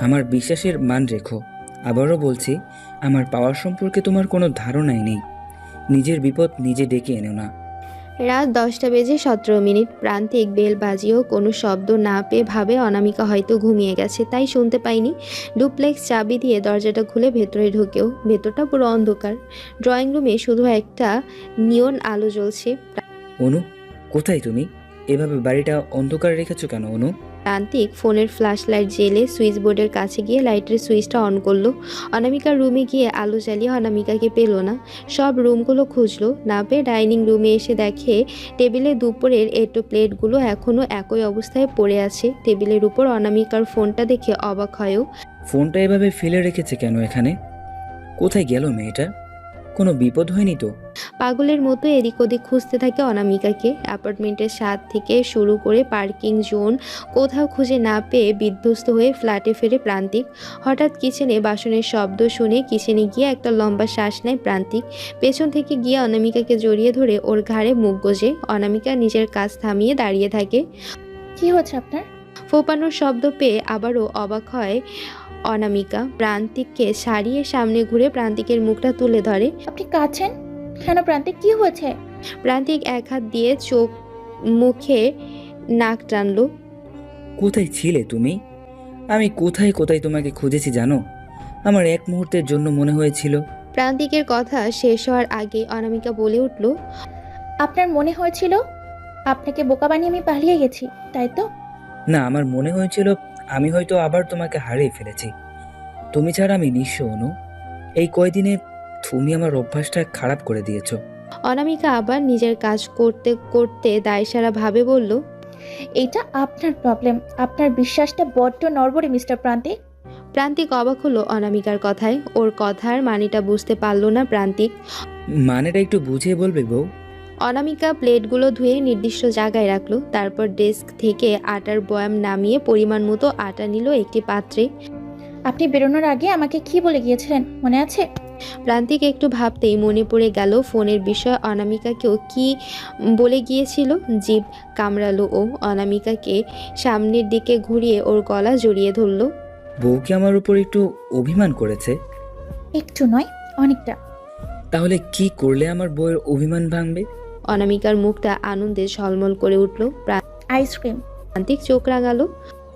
আমার বিশ্বাসের মান রেখো। আবারও বলছি, আমার পাওয়ার সম্পর্কে তোমার কোনো ধারণাই নেই। নিজের বিপদ নিজে ডেকে এনো না। রাত 10:17 প্রান্তিক বেল বাজিয়েও কোনো শব্দ না পেয়ে ভাবে অনামিকা হয়তো ঘুমিয়ে গেছে, তাই শুনতে পাইনি। ডুপ্লেক্স চাবি দিয়ে দরজাটা খুলে ভেতরে ঢুকেও ভেতরটা পুরো অন্ধকার। ড্রয়িং রুমে শুধু একটা নিয়ন আলো জ্বলছে। অনু, কোথায় তুমি? এভাবে বাড়িটা অন্ধকার রেখেছো কেন অনু? প্রান্তিক ফোনের ফ্ল্যাশ লাইট জেলে সুইচ বোর্ডের কাছে গিয়ে লাইটের সুইচটা অন করলো। অনামিকার রুমে গিয়ে আলো জ্বালিয়ে অনামিকাকে পেল না। সব রুমগুলো খুঁজলো, না পেয়ে ডাইনিং রুমে এসে দেখে টেবিলে দুপুরের এঁটো প্লেটগুলো এখনও একই অবস্থায় পড়ে আছে। টেবিলের উপর অনামিকার ফোনটা দেখে অবাক হয়ও। ফোনটা এভাবে ফেলে রেখেছে কেন এখানে? কোথায় গেল মেয়েটা? কোনো বিপদ হয়নি তো? পাগলের মতো এদিক ওদিক খুঁজতে থাকে অনামিকাকে। অ্যাপার্টমেন্টের ছাদ থেকে শুরু করে পার্কিং জোন কোথাও খুঁজে না পেয়ে বিধ্বস্ত হয়ে ফ্ল্যাটে ফেরে প্রান্তিক। হঠাৎ কিচেনে বাসনের শব্দ শুনে কিচেনে গিয়ে একটা লম্বা শ্বাস নেয় প্রান্তিক। পেছন থেকে গিয়ে অনামিকাকে জড়িয়ে ধরে ওর ঘাড়ে মুখ গোজে। অনামিকা নিজের কাজ থামিয়ে দাঁড়িয়ে থাকে। কি হচ্ছে আপনার? ফোপানোর শব্দ পেয়ে আবারও অবাক হয় অনামিকা। প্রান্তিককে সারিয়ে সামনে ঘুরে প্রান্তিকের মুখটা তুলে ধরে। আপনি কাঁদছেন কেন প্রান্তিক? কি হয়েছে? প্রান্তিক এক হাত দিয়ে চোখ মুখে নাক টানলো। কোথায় ছিলে তুমি? আমি কোথায় কোথায় তোমাকে খুঁজেছি জানো? আমার এক মুহূর্তের জন্য মনে হয়েছিল। প্রান্তিকের কথা শেষ হওয়ার আগে অনামিকা বলে উঠল, আপনার মনে হয়েছিল আপনাকে বোকা বানিয়ে আমি পালিয়ে গেছি, তাই তো? না, আমার মনে হয়েছিল আমি হয়তো আবার তোমাকে হারিয়ে ফেলেছি। তুমি ছাড়া আমি নিঃস্ব অনু। এই কয়দিনে তুমি আমার অভ্যাসটা খারাপ করে দিয়েছো। অনামিকা আবার নিজের কাজ করতে করতে দায়সারা ভাবে বলল, এইটা আপনার প্রবলেম। আপনার বিশ্বাসটা বড্ড নড়বড়ে মিস্টার প্রান্তিক। প্রান্তিক অবাক হলো অনামিকার কথায়। ওর কথার মানেটা বুঝতে পারল না প্রান্তিক। মানেটা একটু বুঝিয়ে বলবে বউ? অনামিকা প্লেটগুলো ধুয়ে নির্দিষ্ট জায়গায় রাখলো। তারপর ডেস্ক থেকে আটার বয়াম নামিয়ে পরিমাণ মতো আটা নিল একটি পাত্রে। আপনি বেরোনোর আগে আমাকে কি বলে গিয়েছিলেন মনে আছে? প্রান্তিক একটু ভাবতেই মনে পড়ে গেল ফোনের বিষয় অনামিকাকেও কি বলে গিয়েছিল। জিভ কামড়ালো ও অনামিকাকে সামনের দিকে ঘুরিয়ে ওর গলা জড়িয়ে ধরল। বউ কি আমার উপর একটু অভিমান করেছে? একটু নয়, অনেকটা। তাহলে কি করলে আমার বউয়ের অভিমান ভাঙবে? অনামিকার মুখটা আনন্দে ঝলমল করে উঠল। আইসক্রিম। প্রান্তিক চোখ রাঙালো।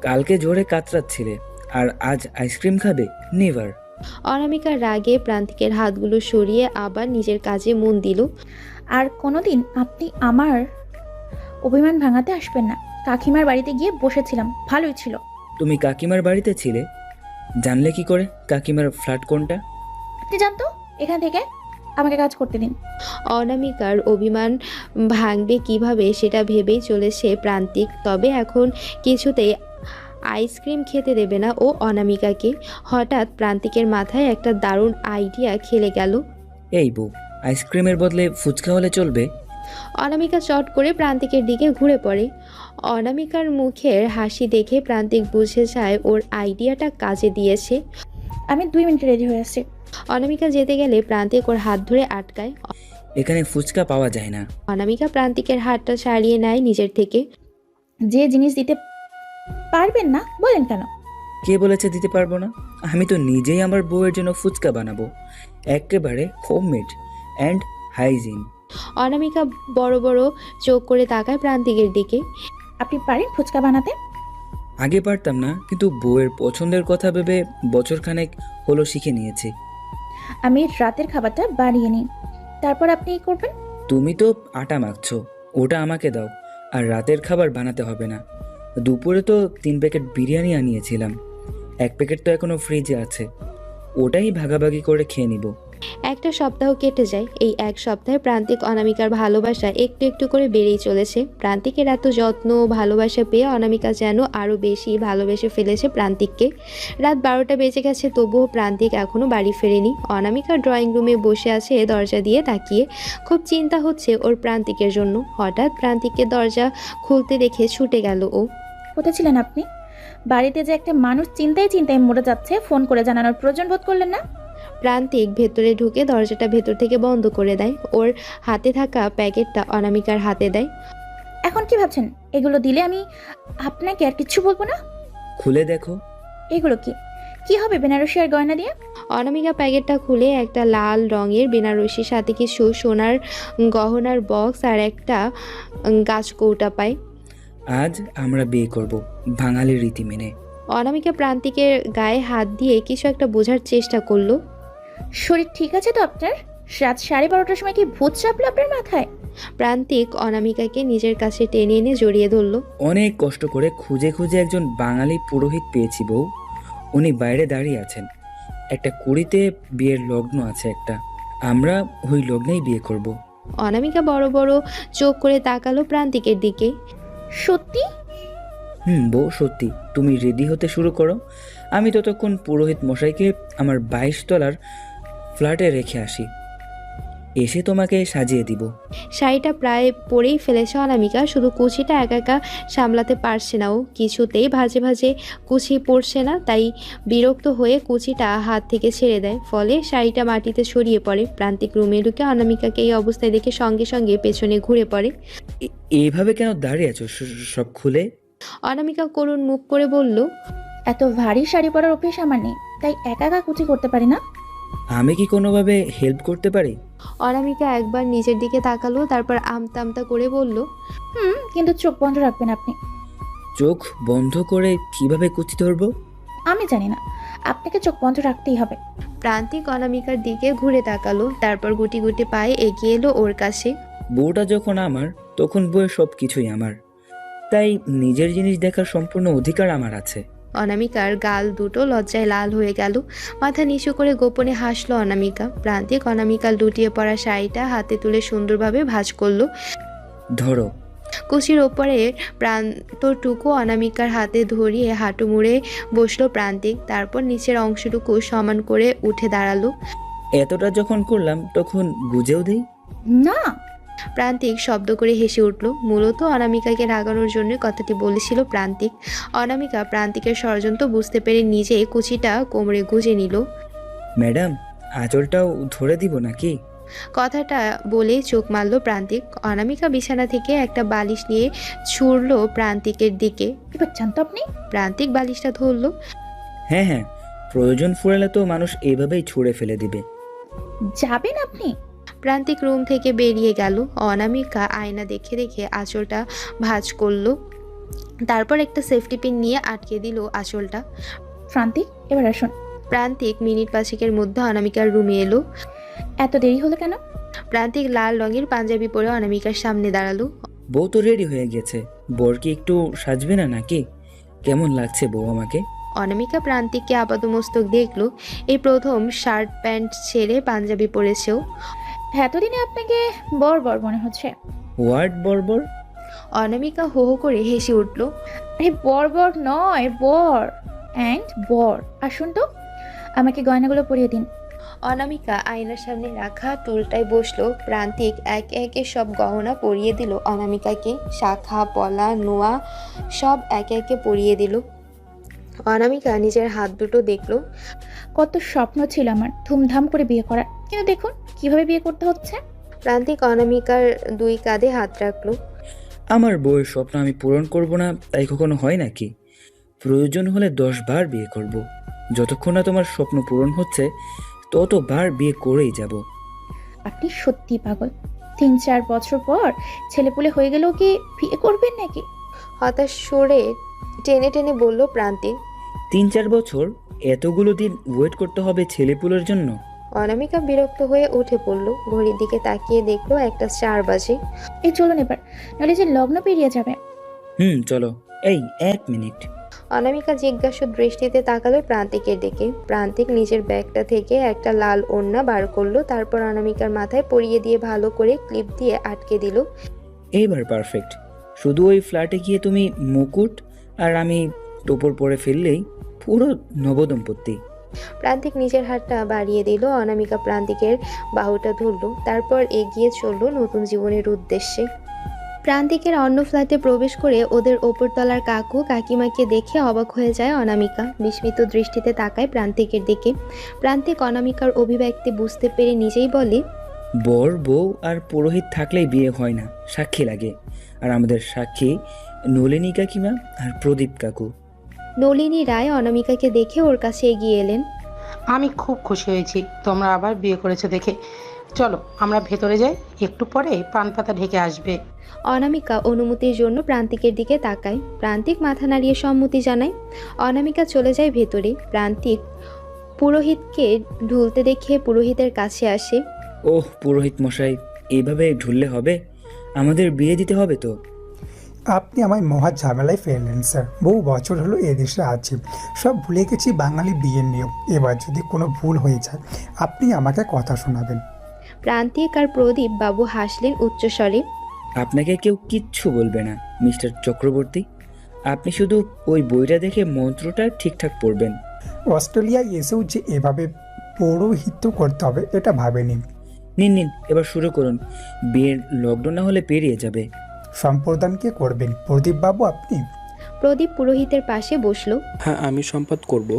কালকে জোরে কাতরাচ্ছিলে আর আজ আইসক্রিম খাবে? নেভার। অনামিকার রাগে প্রান্তিকের হাতগুলো সরিয়ে আবার নিজের কাজে মন দিল। আর কোনোদিন আপনি আমার অভিমান ভাঙাতে আসবেন না। কাকিমার বাড়িতে গিয়ে বসেছিলাম, ভালোই ছিল। তুমি কাকিমার বাড়িতে ছিলে? জানলে কি করে কাকিমার ফ্ল্যাট কোনটা? আপনি জানতো? এখান থেকে আমাকে কাজ করতে দিন। অনামিকার অভিমান ভাঙবে কিভাবে সেটা ভেবেই চলেছে প্রান্তিক। তবে এখন কিছুতেই আইসক্রিম খেতে দেবে না ও অনামিকাকে। হঠাৎ প্রান্তিকের মাথায় একটা দারুণ আইডিয়া খেলে গেল। এই বউ, আইসক্রিমের বদলে ফুচকা হলে চলবে? অনামিকা চট করে প্রান্তিকের দিকে ঘুরে পড়ে। অনামিকার মুখের হাসি দেখে প্রান্তিক বুঝে যায় ওর আইডিয়াটা কাজে দিয়েছে। আমি 2 মিনিটে রেডি হয়ে আসছি। অনামিকা যেতে গেলে প্রান্তিক ওর হাত ধরে আটকায়। এখানে ফুচকা পাওয়া যায় না। অনামিকা প্রান্তিকের হাতটা ছাড়িয়ে নেয় নিজের থেকে। যে জিনিস দিতে পারবেন না বলেন কেন? কে বলেছে দিতে পারবো না? আমি তো নিজেই আমার বউয়ের জন্য ফুচকা বানাবো, একেবারে হোমমেড অ্যান্ড হাইজিন। অনামিকা বড় বড় চোখ করে তাকায় প্রান্তিকের দিকে। আপনি পারেন ফুচকা বানাতে? আগে পারতাম না, কিন্তু বউয়ের পছন্দের কথা ভেবে বছরখানেক হলো শিখে নিয়েছি। আমি রাতের খাবারটা বানিয়ে নিই, তারপর আপনি করবেন। তুমি তো আটা মাখছো, ওটা আমাকে দাও। আর রাতের খাবার বানাতে হবে না। দুপুরে তো 3 প্যাকেট বিরিয়ানি আনিয়েছিলাম, 1 প্যাকেট তো এখনো ফ্রিজে আছে, ওটাই ভাগাভাগি করে খেয়ে নিব। একটা সপ্তাহ কেটে যায়। এই এক সপ্তাহে প্রান্তিক অনামিকার ভালোবাসা একটু একটু করে বেড়েই চলেছে। প্রান্তিকের এত যত্ন ও ভালোবাসা পেয়ে অনামিকা যেন আরও বেশি ভালোবেসে ফেলেছে প্রান্তিককে। রাত 12টা বেজে গেছে, তবুও প্রান্তিক এখনও বাড়ি ফেরেনি। অনামিকা ড্রয়িং রুমে বসে আছে দরজা দিয়ে তাকিয়ে। খুব চিন্তা হচ্ছে ওর প্রান্তিকের জন্য। হঠাৎ প্রান্তিককে দরজা খুলতে দেখে ছুটে গেল ও। কোথায় ছিলেন আপনি? বাড়িতে যে একটা মানুষ চিন্তায় চিন্তায় মরে যাচ্ছে, ফোন করে জানানোর প্রয়োজন বোধ করলেন না? প্রান্তিক ভেতরে ঢুকে দরজাটা ভেতর থেকে বন্ধ করে দেয়। ওর হাতে থাকা প্যাকেটটা অনামিকার হাতে দেয়। এখন কি ভাবছেন? এগুলো দিলে আমি আপনাকে আর কিচ্ছু বলবো না? খুলে দেখো। এগুলো কি কি হবে বেনারসি আর গয়না দিয়ে? অনামিকা প্যাকেটটা খুলে একটা লাল রঙের বেনারসির সাথে কিছু সোনার গহনার বক্স আর একটা গাছ কৌটা পায়। আজ আমরা বিয়ে করব, বাঙালি রীতি মেনে। অনামিকা প্রান্তিকের গায়ে হাত দিয়ে কিছু একটা বোঝার চেষ্টা করলো। শরীর ঠিক আছে তো আপনার? রাত 12:30টার সময় কি ভূত চাপলো আপনার মাথায়? প্রান্তিক অনামিকাকে নিজের কাছে টেনে এনে জড়িয়ে ধরলো। অনেক কষ্ট করে খুঁজে খুঁজে একজন বাঙালি পুরোহিত পেয়েছি বউ। উনি বাইরে দাঁড়িয়ে আছেন। একটা কুড়িতে বিয়ের লগ্ন আছে একটা, আমরা ওই লগ্নেই বিয়ে করব। অনামিকা বড় বড় চোখ করে তাকালো প্রান্তিকের দিকে। সত্যি? বউ সত্যি। তুমি রেডি হতে শুরু করো, আমি ততক্ষণ পুরোহিত মশাইকে আমার 22 তলার ফ্ল্যাটে রেখে আসি, এসে তোমাকে সাজিয়ে দিব। শাড়িটা প্রায় পরেই ফেলেছে অনামিকা, শুধু কুচিটা একা একা সামলাতে পারছে না ও। কিছুতেই ভাজে ভাজে কুচি পড়ছে না, তাই বিরক্ত হয়ে কুচিটা হাত থেকে ছেড়ে দেয়। ফলে শাড়িটা মাটিতে ছড়িয়ে পড়ে। প্রান্তিক রুমে ঢুকে অনামিকাকে এই অবস্থায় দেখে সঙ্গে সঙ্গে পেছনে ঘুরে পড়ে। এইভাবে কেন দাঁড়িয়ে আছো? সব খুলে। অনামিকা করুণ মুখ করে বলল, এত ভারী শাড়ি পরার অভ্যেস আমার নেই, তাই একা একা কুচি করতে পারি না। আমি কি কোনোভাবে হেল্প করতে পারি? অনামিকা একবার নিজের দিকে তাকালো, তারপর আমতা আমতা করে বলল, কিন্তু চোখ বন্ধ রাখবেন আপনি। চোখ বন্ধ করে কিভাবে কুচি ধরবো? আমি জানি না, আপনাকে চোখ বন্ধ রাখতেই হবে। প্রান্তিক অনামিকার দিকে ঘুরে তাকালো, তারপর গুটি গুটি পায়ে এগিয়ে এলো ওর কাছে। বউটা যখন আমার, তখন বউয়ের সব কিছুই আমার, তাই নিজের জিনিস দেখার সম্পূর্ণ অধিকার আমার আছে। অনামিকার গাল দুটো লজ্জায় লাল হয়ে গেল। মাথা নিচু করে গোপনে হাসলো অনামিকা। প্রান্তিক অনামিকার লুটিয়ে পড়া শাড়িটা হাতে তুলে সুন্দরভাবে ভাঁজ করলো। ধরো। কুচির ওপরে প্রান্তটুকু অনামিকার হাতে ধরিয়ে হাঁটু মুড়ে বসলো প্রান্তিক। তারপর নিচের অংশটুকু সমান করে উঠে দাঁড়ালো। এতটা যখন করলাম তখন বুঝেও দেই। না, প্রান্তিক শব্দ করে হেসে উঠল। মূলত অনামিকাকে রাগানোর জন্য কথাটি বলেছিল প্রান্তিক। অনামিকা প্রান্তিকের ষড়যন্ত্র বুঝতে পেরে নিজেই কুচিটা কোমরে গুজে নিল। ম্যাডাম, আঁচলটাও ধরে দিব নাকি? কথাটা বলেই চোখ মারল প্রান্তিক। অনামিকা বিছানা থেকে একটা বালিশ নিয়ে ছুড়ল প্রান্তিকের দিকে। এবার চান তো আপনি? প্রান্তিক বালিশটা ধরল। হ্যাঁ হ্যাঁ, প্রয়োজন ফুরালে তো মানুষ এইভাবেই ছুঁড়ে ফেলে দিবে। যাবেন আপনি? প্রান্তিক রুম থেকে বেরিয়ে গেল। অনামিকা আয়না দেখে দেখে আঁচলটা ভাঁজ করলো। তারপর একটা সেফটি পিন নিয়ে আটকে দিল আঁচলটা। প্রান্তিক, এবার আসুন। প্রান্তিক মিনিট পাঁচেকের মধ্যে অনামিকার রুমে এলো। এত দেরি হলো কেন? প্রান্তিক লাল রঙের পাঞ্জাবি পরে অনামিকার সামনে দাঁড়ালো। বউ তো রেডি হয়ে গেছে, বর কি একটু সাজবে না নাকি? কেমন লাগছে বউ আমাকে? অনামিকা প্রান্তিককে আপাতমস্তক দেখলো। এই প্রথম শার্ট প্যান্ট ছেড়ে পাঞ্জাবি পরেছেও। এতদিনে আপনাকে বর বর মনে হচ্ছে। হোয়াট বর্বর? অনামিকা হো হো করে হেসে উঠল। আরে বর বর নয়, বর অ্যান্ড বর। আসুন তো, আমাকে গয়নাগুলো পরিয়ে দিন। অনামিকা আয়নার সামনে রাখা টুলটায় বসলো। প্রান্তিক একে একে সব গহনা পরিয়ে দিল অনামিকাকে। শাখা, পলা, নোয়া সব একে একে পরিয়ে দিল। অনামিকা নিজের হাত দুটো দেখলো। কত স্বপ্ন ছিল আমার ধুমধাম করে বিয়ে করার, কিন্তু দেখুন কিভাবে বিয়ে করতে হচ্ছে। প্রান্তিক অনামিকার দুই কাঁধে হাত রাখলো। আমার বউয়ের স্বপ্ন আমি পূরণ করব না তাই কখনো হয় নাকি? প্রয়োজন হলে 10 বার বিয়ে করব। যতক্ষণ না তোমার স্বপ্ন পূরণ হচ্ছে ততবার বিয়ে করেই যাব। আপনি সত্যি পাগল। 3-4 বছর পর ছেলেপুলে হয়ে গেলেও কি বিয়ে করবেন নাকি? হতাশ সুরে টেনে টেনে বলল প্রান্তিক। 3-4 বছর? এতগুলো দিন ওয়েট করতে হবে ছেলেপুলের জন্য? অনামিকা বিরক্ত হয়ে উঠে পড়ল। ঘড়ির দিকে তাকিয়ে দেখলো 1:04 বাজে। এই চলুন এবার, নাহলে যে লগ্ন পেরিয়ে যাবে। চলো। এই 1 মিনিট। অনামিকা জিজ্ঞাসু দৃষ্টিতে তাকালো প্রান্তিকের দিকে। প্রান্তিক নিজের ব্যাগটা থেকে একটা লাল ওড়না বার করলো। তারপর অনামিকার মাথায় পরিয়ে দিয়ে ভালো করে ক্লিপ দিয়ে আটকে দিল। এইবার পারফেক্ট। শুধু ওই ফ্ল্যাটে গিয়ে তুমি মুকুট আর আমি টোপর পরে ফেললেই পুরো নবদম্পতি। প্রান্তিক নিজের হাতটা বাড়িয়ে দিল। অনামিকা প্রান্তিকের বাহুটা ধরল। তারপর এগিয়ে চলল নতুন জীবনের উদ্দেশ্যে। প্রান্তিকের অন্য ফ্ল্যাটে প্রবেশ করে ওদের ওপরতলার কাকু কাকিমাকে দেখে অবাক হয়ে যায় অনামিকা। বিস্মিত দৃষ্টিতে তাকায় প্রান্তিকের দিকে। প্রান্তিক অনামিকার অভিব্যক্তি বুঝতে পেরে নিজেই বলে, বর, বউ আর পুরোহিত থাকলেই বিয়ে হয় না, সাক্ষী লাগে। আর আমাদের সাক্ষী নলিনী কাকিমা আর প্রদীপ কাকু। নলিনী রায় অনামিকাকে দেখে ওর কাছে এগিয়ে এলেন। আমি খুব খুশি হয়েছি তোমরা আবার বিয়ে করেছো দেখে। চলো আমরা ভেতরে যাই, একটু পরে পান পাতা ঢেকে আসবে। অনামিকা অনুমতির জন্য প্রান্তিকের দিকে তাকায়। প্রান্তিক মাথা নাড়িয়ে সম্মতি জানায়। অনামিকা চলে যায় ভেতরে। প্রান্তিক পুরোহিতকে ঢুলতে দেখে পুরোহিতের কাছে আসে। ওহ পুরোহিত মশাই, এইভাবে ঢুললে হবে? আমাদের বিয়ে দিতে হবে তো? আপনি আমায় মহা ঝামেলায় ফেললেন স্যার। বহু বছর হলো এদেশে আছি, সব ভুলে গেছি বাঙালি বিয়ের নিয়ম। এবার যদি কোনো ভুল হয়ে যায় আপনি আমাকে কথা শোনাবেন। প্রান্তিক আর প্রদীপ বাবু হাসলেন উচ্চস্বরে। আপনাকে কেউ কিচ্ছু বলবে না মিস্টার চক্রবর্তী। আপনি শুধু ওই বইটা দেখে মন্ত্রটা ঠিকঠাক পড়বেন। অস্ট্রেলিয়ায় এসেও যে এভাবে পৌরোহিত্য করতে হবে এটা ভাবেনি। নিন এবার শুরু করুন। বিয়ের লকডাউন না হলে পেরিয়ে যাবে। সম্প্রদান কে করবেন? প্রদীপ বাবু আপনি? প্রদীপ পুরোহিতের পাশে বসলো। হ্যাঁ, আমি সম্পাদ করব।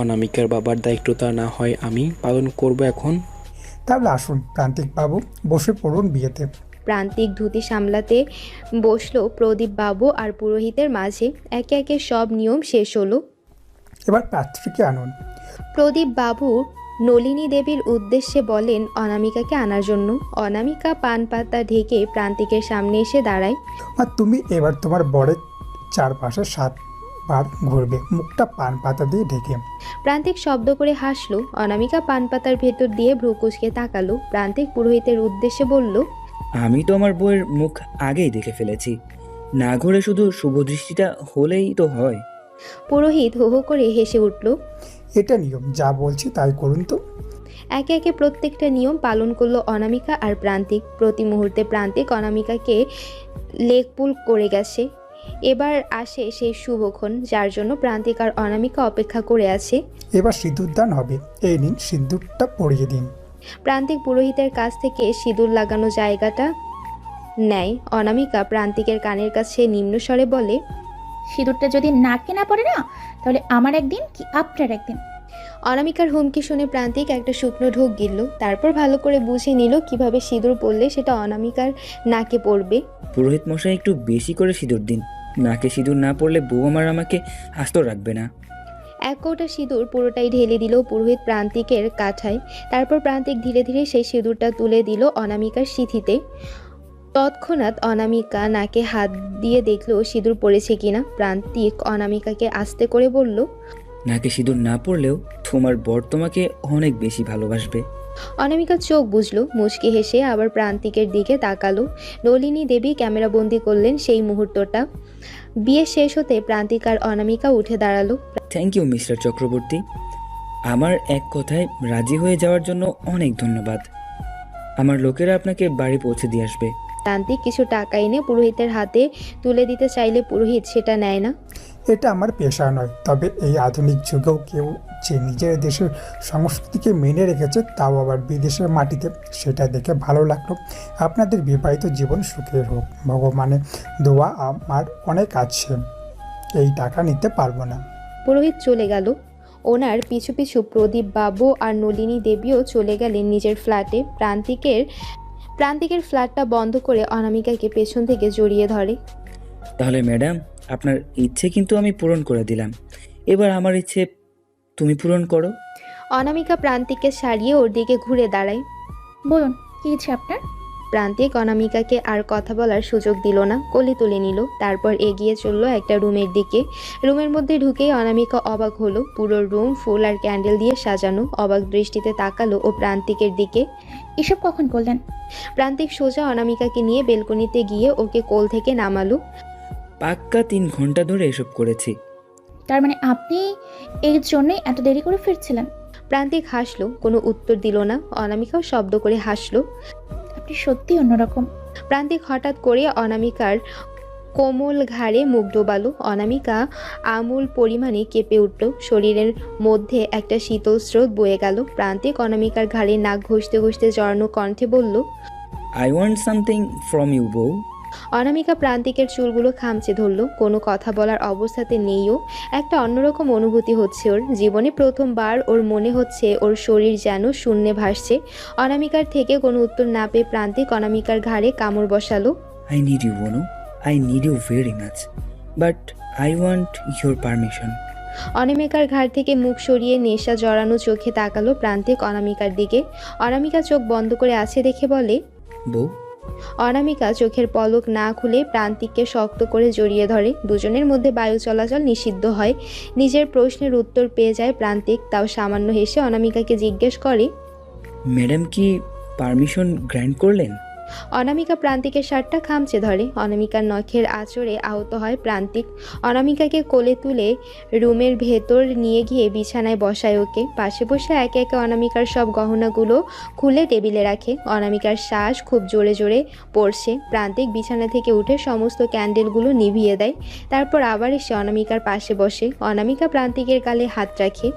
অনামিকার বাবার দায়িত্বটা না হয় আমি পালন করব এখন। তাহলে আসুন প্রান্তিক বাবু, বসে পড়ুন বিয়েতে। প্রান্তিক ধুতি সামলাতে বসলো প্রদীপ বাবু আর পুরোহিতের মাঝে। একে একে সব নিয়ম শেষ হলো। এবার পাত্রীকে আনুন। প্রদীপ বাবু নলিনী দেবীর উদ্দেশ্যে বলেন অনামিকাকে আনার জন্য। অনামিকা পান পাতা ঢেকে প্রান্তিকের সামনে এসে দাঁড়ায়। আর তুমি এবার তোমার বরের চারপাশে 7বার ঘুরবে, মুখটা পান পাতা দিয়ে ঢেকে। প্রান্তিক শব্দ করে হাসলো। অনামিকা পান পাতার ভেতর দিয়ে ভ্রু কুঁচকে তাকালো। প্রান্তিক পুরোহিতের উদ্দেশ্যে বলল, আমি তো আমার বউয়ের মুখ আগেই দেখে ফেলেছি, না ঘুরে শুধু শুভ দৃষ্টিটা হলেই তো হয়। পুরোহিত হো হো করে হেসে উঠল। এটা নিয়ম, যা বলছি তাই করুন তো। একে একে প্রত্যেকটা নিয়ম পালন করলো অনামিকা আর প্রান্তিক। প্রতি মুহূর্তে প্রান্তিক অনামিকাকে লেগপুল করে গেছে। এবার আসে সেই শুভক্ষণ যার জন্য প্রান্তিক আর অনামিকা অপেক্ষা করে আছে। এবার সিঁদুর দান হবে, এই নিন সিঁদুরটা পরিয়ে দিন। প্রান্তিক পুরোহিতের কাছ থেকে সিঁদুর লাগানো জায়গাটা নেয়। অনামিকা প্রান্তিকের কানের কাছে নিম্নস্বরে বলে, সিঁদুরটা যদি নাকে না পড়ে না, তাহলে আমার একদিন কি আপনার একদিন। অনামিকার হুমকি শুনে প্রান্তিক একটা শুকনো ঢোক গিলল। তারপর ভালো করে বুঝে নিল কিভাবে সিঁদুর পরলে সেটা অনামিকার নাকে পড়বে। পুরোহিত মশাই একটু বেশি করে সিঁদুর দিন। নাকে সিঁদুর না পড়লে বউ আমার আমাকে আস্ত রাখবে না। এক কৌটা সিঁদুর পুরোটাই ঢেলে দিল পুরোহিত প্রান্তিকের কাঠায়। তারপর প্রান্তিক ধীরে ধীরে সেই সিঁদুরটা তুলে দিল অনামিকার সিঁথিতে। তৎক্ষণাৎ অনামিকা নাকে হাত দিয়ে দেখলো সিঁদুর পড়েছে কিনা। প্রান্তিক অনামিকাকে আস্তে করে বলল, নাকে সিঁদুর না পড়লেও তোমার বর তোমাকে অনেক বেশি ভালোবাসবে। অনামিকা চোখ বুঝলো, মুচকি হেসে আবার প্রান্তিকের দিকে তাকালো। নলিনী দেবী ক্যামেরাবন্দি করলেন সেই মুহূর্তটা। বিয়ে শেষ হতে প্রান্তিক আর অনামিকা উঠে দাঁড়ালো। Thank you mister Chakraborty. আমার এক কথায় রাজি হয়ে যাওয়ার জন্য অনেক ধন্যবাদ। আমার লোকেরা আপনাকে বাড়ি পৌঁছে দিয়ে আসবে। প্রান্তিক কিছু টাকা এনে পুরোহিতের হাতে তুলে দিতে চাইলে পুরোহিত সেটা নেয় না। এটা আমার পেশা নয়, তবে এই আধুনিক যুগেও কেউ যে নিজের দেশের সংস্কৃতিকে মেনে রেখেছে, তাও আবার বিদেশের মাটিতে, সেটা দেখে ভালো লাগলো। আপনাদের বিবাহিত জীবন সুখের হোক। ভগবানের দোয়া আমার অনেক আছে, এই টাকা নিতে পারবো না। পুরোহিত চলে গেল। ওনার পিছু পিছু প্রদীপ বাবু আর নলিনী দেবীও চলে গেলেন নিজের ফ্ল্যাটে। প্রান্তিকের ফ্ল্যাটটা বন্ধ করে অনামিকাকে পেছন থেকে জড়িয়ে ধরে। তাহলে ম্যাডাম, আপনার ইচ্ছে কিন্তু আমি পূরণ করে দিলাম। এবার আমার ইচ্ছে তুমি পূরণ করো। অনামিকা প্রান্তিককে সারিয়ে ওর দিকে ঘুরে দাঁড়ায়। বলুন, কি ইচ্ছে আপনার? প্রান্তিক অনামিকাকে আর কথা বলার সুযোগ দিল না, কোলে তুলে নিল। তারপর এগিয়ে চলল একটা রুমের দিকে। রুমের মধ্যে ঢুকেই অনামিকা অবাক হলো। পুরো রুম ফুল আর ক্যান্ডেল দিয়ে সাজানো। অবাক দৃষ্টিতে তাকালো ও প্রান্তিকের দিকে। এসব কখন করলেন? প্রান্তিক সোজা অনামিকাকে নিয়ে বেলকনিতে গিয়ে ওকে কোল থেকে নামালো। পাক্কা 3 ঘন্টা ধরে এসব করেছি। তার মানে আপনি এর জন্যই এত দেরি করে ফিরছিলেন? প্রান্তিক হাসলো, কোনো উত্তর দিল না। অনামিকাও শব্দ করে হাসলো। আপনি সত্যি অন্যরকম। প্রান্তিক হঠাৎ করে অনামিকার কোমল ঘাড়ে মুখ ডোবালো। অনামিকা আমূল পরিমাণে কেঁপে উঠল। শরীরের মধ্যে একটা শীতল স্রোত বয়ে গেল। প্রান্তিক অনামিকার ঘাড়ে নাক ঘষতে ঘষতে জড়ানো কণ্ঠে বলল, I want something from you বউ। অনামিকা প্রান্তিকের চুলগুলো খামচে ধরল। কোনো কথা বলার অবস্থাতে নেইও। একটা অন্যরকম অনুভূতি হচ্ছে ওর। জীবনে প্রথমবার ওর মনে হচ্ছে ওর শরীর যেন শূন্যে ভাসছে। অনামিকার থেকে কোনো উত্তর না পেয়ে প্রান্তিক অনামিকার ঘাড়ে কামড় বসালো। আই নিড ইউ বনু, I need you very much, but I want your permission. অনামিকার ঘাড় থেকে মুখ সরিয়ে নেশা জড়ানো চোখে তাকালো প্রান্তিক অনামিকার দিকে। অনামিকা চোখ বন্ধ করে আছে দেখে বলে, বউ। অনামিকা চোখের পলক না খুলে প্রান্তিককে শক্ত করে জড়িয়ে ধরে। দুজনের মধ্যে বায়ু চলাচল নিষিদ্ধ হয়। নিজের প্রশ্নের উত্তর পেয়ে যায় প্রান্তিক। তাও সামান্য হেসে অনামিকাকে জিজ্ঞেস করে, ম্যাডাম কি পারমিশন গ্র্যান্ট করলেন? অনামিকা প্রান্তিকের শার্টটা খামচে ধরে। অনামিকার নখের আঁচড়ে আহত হয় প্রান্তিক। অনামিকাকে কোলে তুলে রুমের ভেতর নিয়ে গিয়ে বিছানায় বসায় ওকে। পাশে বসে একে একে অনামিকার সব গহনাগুলো খুলে টেবিলে রাখে। অনামিকার শ্বাস খুব জোরে জোরে পড়ছে। প্রান্তিক বিছানা থেকে উঠে সমস্ত ক্যান্ডেলগুলো নিভিয়ে দেয়। তারপর আবার এসে অনামিকার পাশে বসে। অনামিকা প্রান্তিকের গালে হাত রাখে।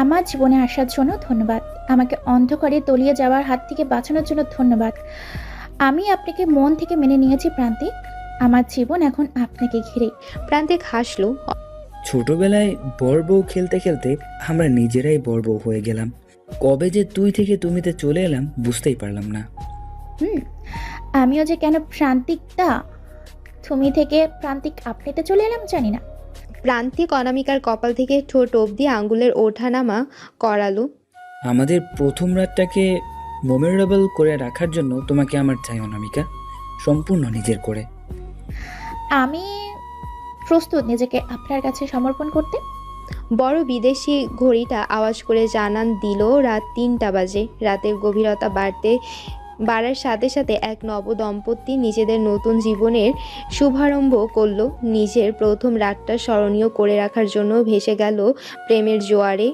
আমার জীবনে আসার জন্য ধন্যবাদ। আমাকে অন্ধকারে তলিয়ে যাওয়ার হাত থেকে বাঁচানোর জন্য ধন্যবাদ। আমি আপনাকে মন থেকে মেনে নিয়েছি প্রান্তিক। আমার জীবন এখন আপনাকে ঘিরে। প্রান্তিক হাসলো। ছোটবেলায় বর বউ খেলতে খেলতে আমরা নিজেরাই বর বউ হয়ে গেলাম। কবে যে তুই থেকে তুমিতে চলে এলাম বুঝতেই পারলাম না। আমিও যে কেন প্রান্তিকটা তুমি থেকে প্রান্তিক আপনিতে চলে এলাম জানি না। প্রান্তিক অনামিকার কপাল থেকে ঠোঁট অবধি আঙ্গুলের ওঠানামা করালো। আমাদের প্রথম রাতটাকে মেমোরেবল করে রাখার জন্য তোমাকে আমার চাই অনামিকা, সম্পূর্ণ নিজের করে। আমি প্রস্তুত নিজেকে আপনার কাছে সমর্পণ করতে। বড় বিদেশি ঘড়িটা আওয়াজ করে জানান দিল রাত 3টা বাজে। রাতের গভীরতা বাড়ার সাথে সাথে এক নবদম্পতি নিজেদের নতুন জীবনের শুভারম্ভ করলো। নিজের প্রথম রাতটা স্মরণীয় করে রাখার জন্য ভেসে গেল প্রেমের জোয়ারে।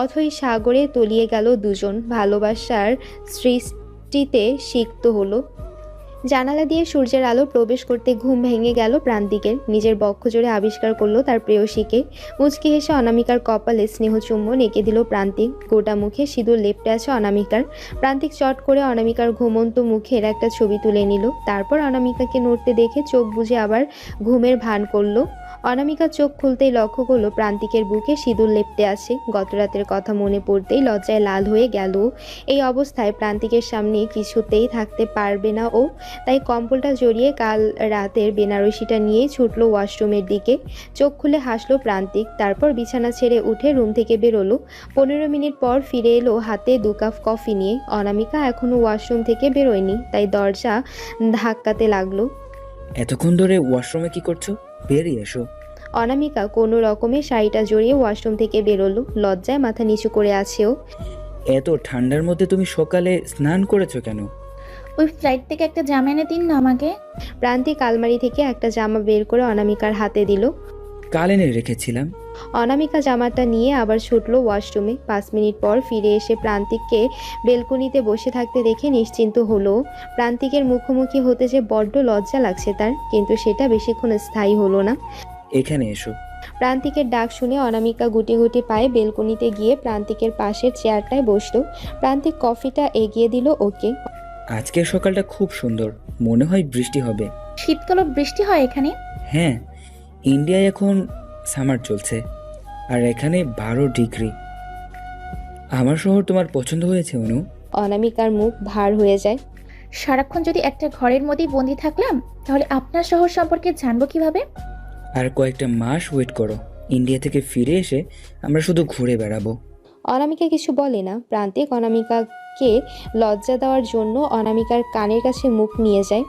অথই সাগরে তলিয়ে গেল দুজন। ভালোবাসার সৃষ্টিতে সিক্ত হলো। জানালা দিয়ে সূর্যের আলো প্রবেশ করতে ঘুম ভেঙে গেল প্রান্তিকের। নিজের বক্ষ জোরে আবিষ্কার করলো তার প্রেয়সীকে। মুচকি হেসে অনামিকার কপালে স্নেহ চুম্বন এঁকে দিল প্রান্তিক। গোটা মুখে সিঁদুর লেপ্টে আছে অনামিকার। প্রান্তিক চট করে অনামিকার ঘুমন্ত মুখের একটা ছবি তুলে নিল। তারপর অনামিকাকে নড়তে দেখে চোখ বুজে আবার ঘুমের ভান করলো। অনামিকা চোখ খুলতেই লক্ষ্য করলো প্রান্তিকের বুকে সিঁদুর লেপ্টে আছে। গত রাতের কথা মনে পড়তেই লজ্জায় লাল হয়ে গেল। এই অবস্থায় প্রান্তিকের সামনে কিছুতেই থাকতে পারবে না ও, তাই কম্বলটা জড়িয়ে কাল রাতের বেনারসিটা নিয়েই ছুটলো ওয়াশরুমের দিকে। চোখ খুলে হাসলো প্রান্তিক। তারপর বিছানা ছেড়ে উঠে রুম থেকে বেরোলো। 15 মিনিট পর ফিরে এলো হাতে 2 কাপ কফি নিয়ে। অনামিকা এখনো ওয়াশরুম থেকে বেরোয়নি, তাই দরজা ধাক্কাতে লাগলো। এতক্ষণ ধরে ওয়াশরুমে কি করছো? বেরিয়ে এসো। অনামিকা কোনো রকমে শাড়িটা জড়িয়ে ওয়াশরুম থেকে বেরোলো। লজ্জায় মাথা নিচু করে আছে ও। এত ঠান্ডার মধ্যে তুমি সকালে স্নান করেছো কেন? ওই ফ্লাইট থেকে একটা জামা এনে দিন না আমাকে। প্রান্তিক আলমারি থেকে একটা জামা বের করে অনামিকার হাতে দিল। কাল এনে রেখেছিলাম। অনামিকা জামাটা নিয়ে আবার ছুটলো ওয়াশরুমে। 5 মিনিট পর ফিরে এসে প্রান্তিককে বেলকনিতে বসে থাকতে দেখে নিশ্চিন্ত হলো। প্রান্তিকের মুখোমুখি হতে যে বড্ড লজ্জা লাগছে তার, কিন্তু সেটা বেশিক্ষণ স্থায়ী হলো না। এখানে এসো। প্রান্তিকের ডাক শুনে অনামিকা গুটি গুটি পায়ে বেলকনিতে গিয়ে প্রান্তিকের পাশের চেয়ারটায় বসলো। প্রান্তিক কফিটা এগিয়ে দিল ওকে। আজকের সকালটা খুব সুন্দর, মনে হয় বৃষ্টি হবে। শীতকালও বৃষ্টি হয় এখানে? হ্যাঁ, ইন্ডিয়ায় এখন সামার চলছে আর এখানে 12 ডিগ্রি। আমার শহর তোমার পছন্দ হয়েছে অনু? অনামিকার মুখ ভার হয়ে যায়। সারাক্ষণ যদি একটা ঘরের মধ্যেই বন্দি থাকলাম, তাহলে আপনার শহর সম্পর্কে জানবো কিভাবে? আর কয়েকটা মাস ওয়েট করো, ইন্ডিয়া থেকে ফিরে এসে আমরা শুধু ঘুরে বেড়াবো। অনামিকা কিছু বলে না। প্রান্তিক অনামিকাকে লজ্জা দেওয়ার জন্য অনামিকার কানের কাছে মুখ নিয়ে যায়।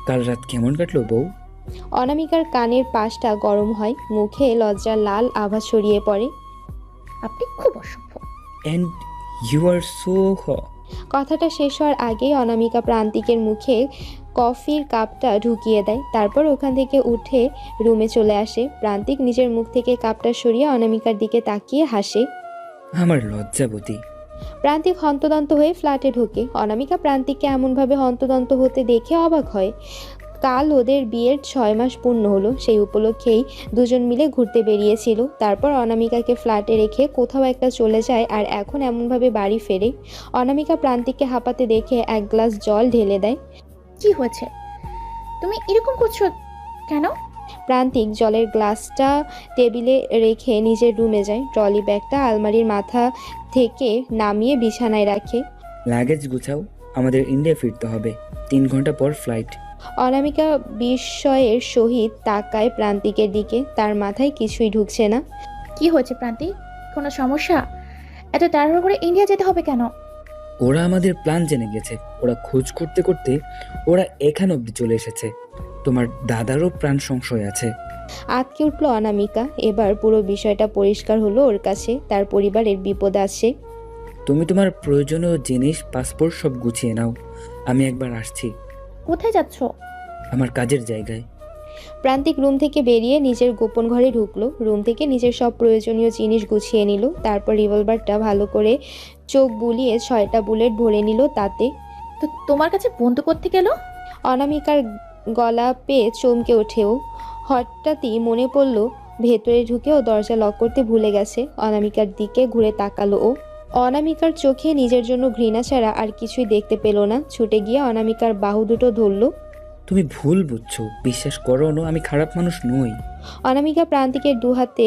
কাল রাত কেমন কাটলো বউ? অনামিকার কানের পাশটা গরম হয়, মুখে লজ্জার লাল আভা ছড়িয়ে পড়ে। আপনি খুব অসভ্য। অ্যান্ড ইউ আর সো কথাটা শেষ হওয়ার আগেই অনামিকা প্রান্তিকের মুখে কফির কাপটা ঢুকিয়ে দেয়। তারপর ওখান থেকে উঠে রুমে চলে আসে। প্রান্তিক নিজের মুখ থেকে কাপটা সরিয়ে অনামিকার দিকে তাকিয়ে হাসে। আমার লজ্জাবতী। প্রান্তিক হন্তদন্ত হয়ে ফ্ল্যাটে ঢোকে। অনামিকা প্রান্তিককে এমনভাবে হন্তদন্ত হতে দেখে অবাক হয়। কাল ওদের বিয়ের 6 মাস পূর্ণ হলো। সেই উপলক্ষেই দুজন মিলে ঘুরতে বেরিয়েছিল। তারপর অনামিকাকে ফ্ল্যাটে রেখে কোথাও একটা চলে যায়, আর এখন এমনভাবে বাড়ি ফেরে। অনামিকা প্রান্তিককে হাঁপাতে দেখে 1 গ্লাস জল ঢেলে দেয়। কি হয়েছে? তুমি এরকম করছো কেন? প্রান্তিক জলের গ্লাসটা টেবিলে রেখে নিজের রুমে যায়। ট্রলি ব্যাগটা আলমারির মাথা থেকে নামিয়ে বিছানায় রাখে। লাগেজ গুছাও, আমাদের ইন্ডিয়া ফিরতে হবে, 3 ঘন্টা পর ফ্লাইট। অনামিকা বিস্ময়ের সহিত তাকায় প্রান্তিকের দিকে। তার মাথায় কিছুই ঢুকছে না। কি হয়েছে প্রান্তিক? কোনো সমস্যা? এত তাড়াহুড়ো করে ইন্ডিয়া যেতে হবে কেন? ওরা আমাদের প্ল্যান জেনে গেছে। ওরা খোঁজ করতে করতে ওরা এখানে অব্দি চলে এসেছে। তোমার দাদারও প্রাণ সংশয় আছে। আটকে উঠল অনামিকা। এবার পুরো বিষয়টা পরিষ্কার হলো ওর কাছে। তার পরিবারের বিপদ আছে। তুমি তোমার প্রয়োজনীয় জিনিস, পাসপোর্ট সব গুছিয়ে নাও, আমি একবার আসছি। কোথায় যাচ্ছ? আমার কাজের জায়গায়। প্রান্তিক রুম থেকে বেরিয়ে নিজের গোপন ঘরে ঢুকলো। রুম থেকে নিজের সব প্রয়োজনীয় জিনিস গুছিয়ে নিল। তারপর রিভলভারটা ভালো করে চোখ বুলিয়ে 6টা বুলেট ভরে নিল তাতে। তো তোমার কাছে বন্ধু করতে গেল? অনামিকার গলা পেয়ে চমকে ওঠেও। হঠাৎই মনে পড়ল ভেতরে ঢুকেও দরজা লক করতে ভুলে গেছে। অনামিকার দিকে ঘুরে তাকালো ও। অনামিকার চোখে নিজের জন্য ঘৃণা ছাড়া আর কিছুই দেখতে পেল না। ছুটে গিয়ে অনামিকার বাহু দুটো ধরল। তুমি ভুল বুঝছো, বিশ্বাস করো অনু, আমি খারাপ মানুষ নই। অনামিকা প্রান্তিকের 2 হাতে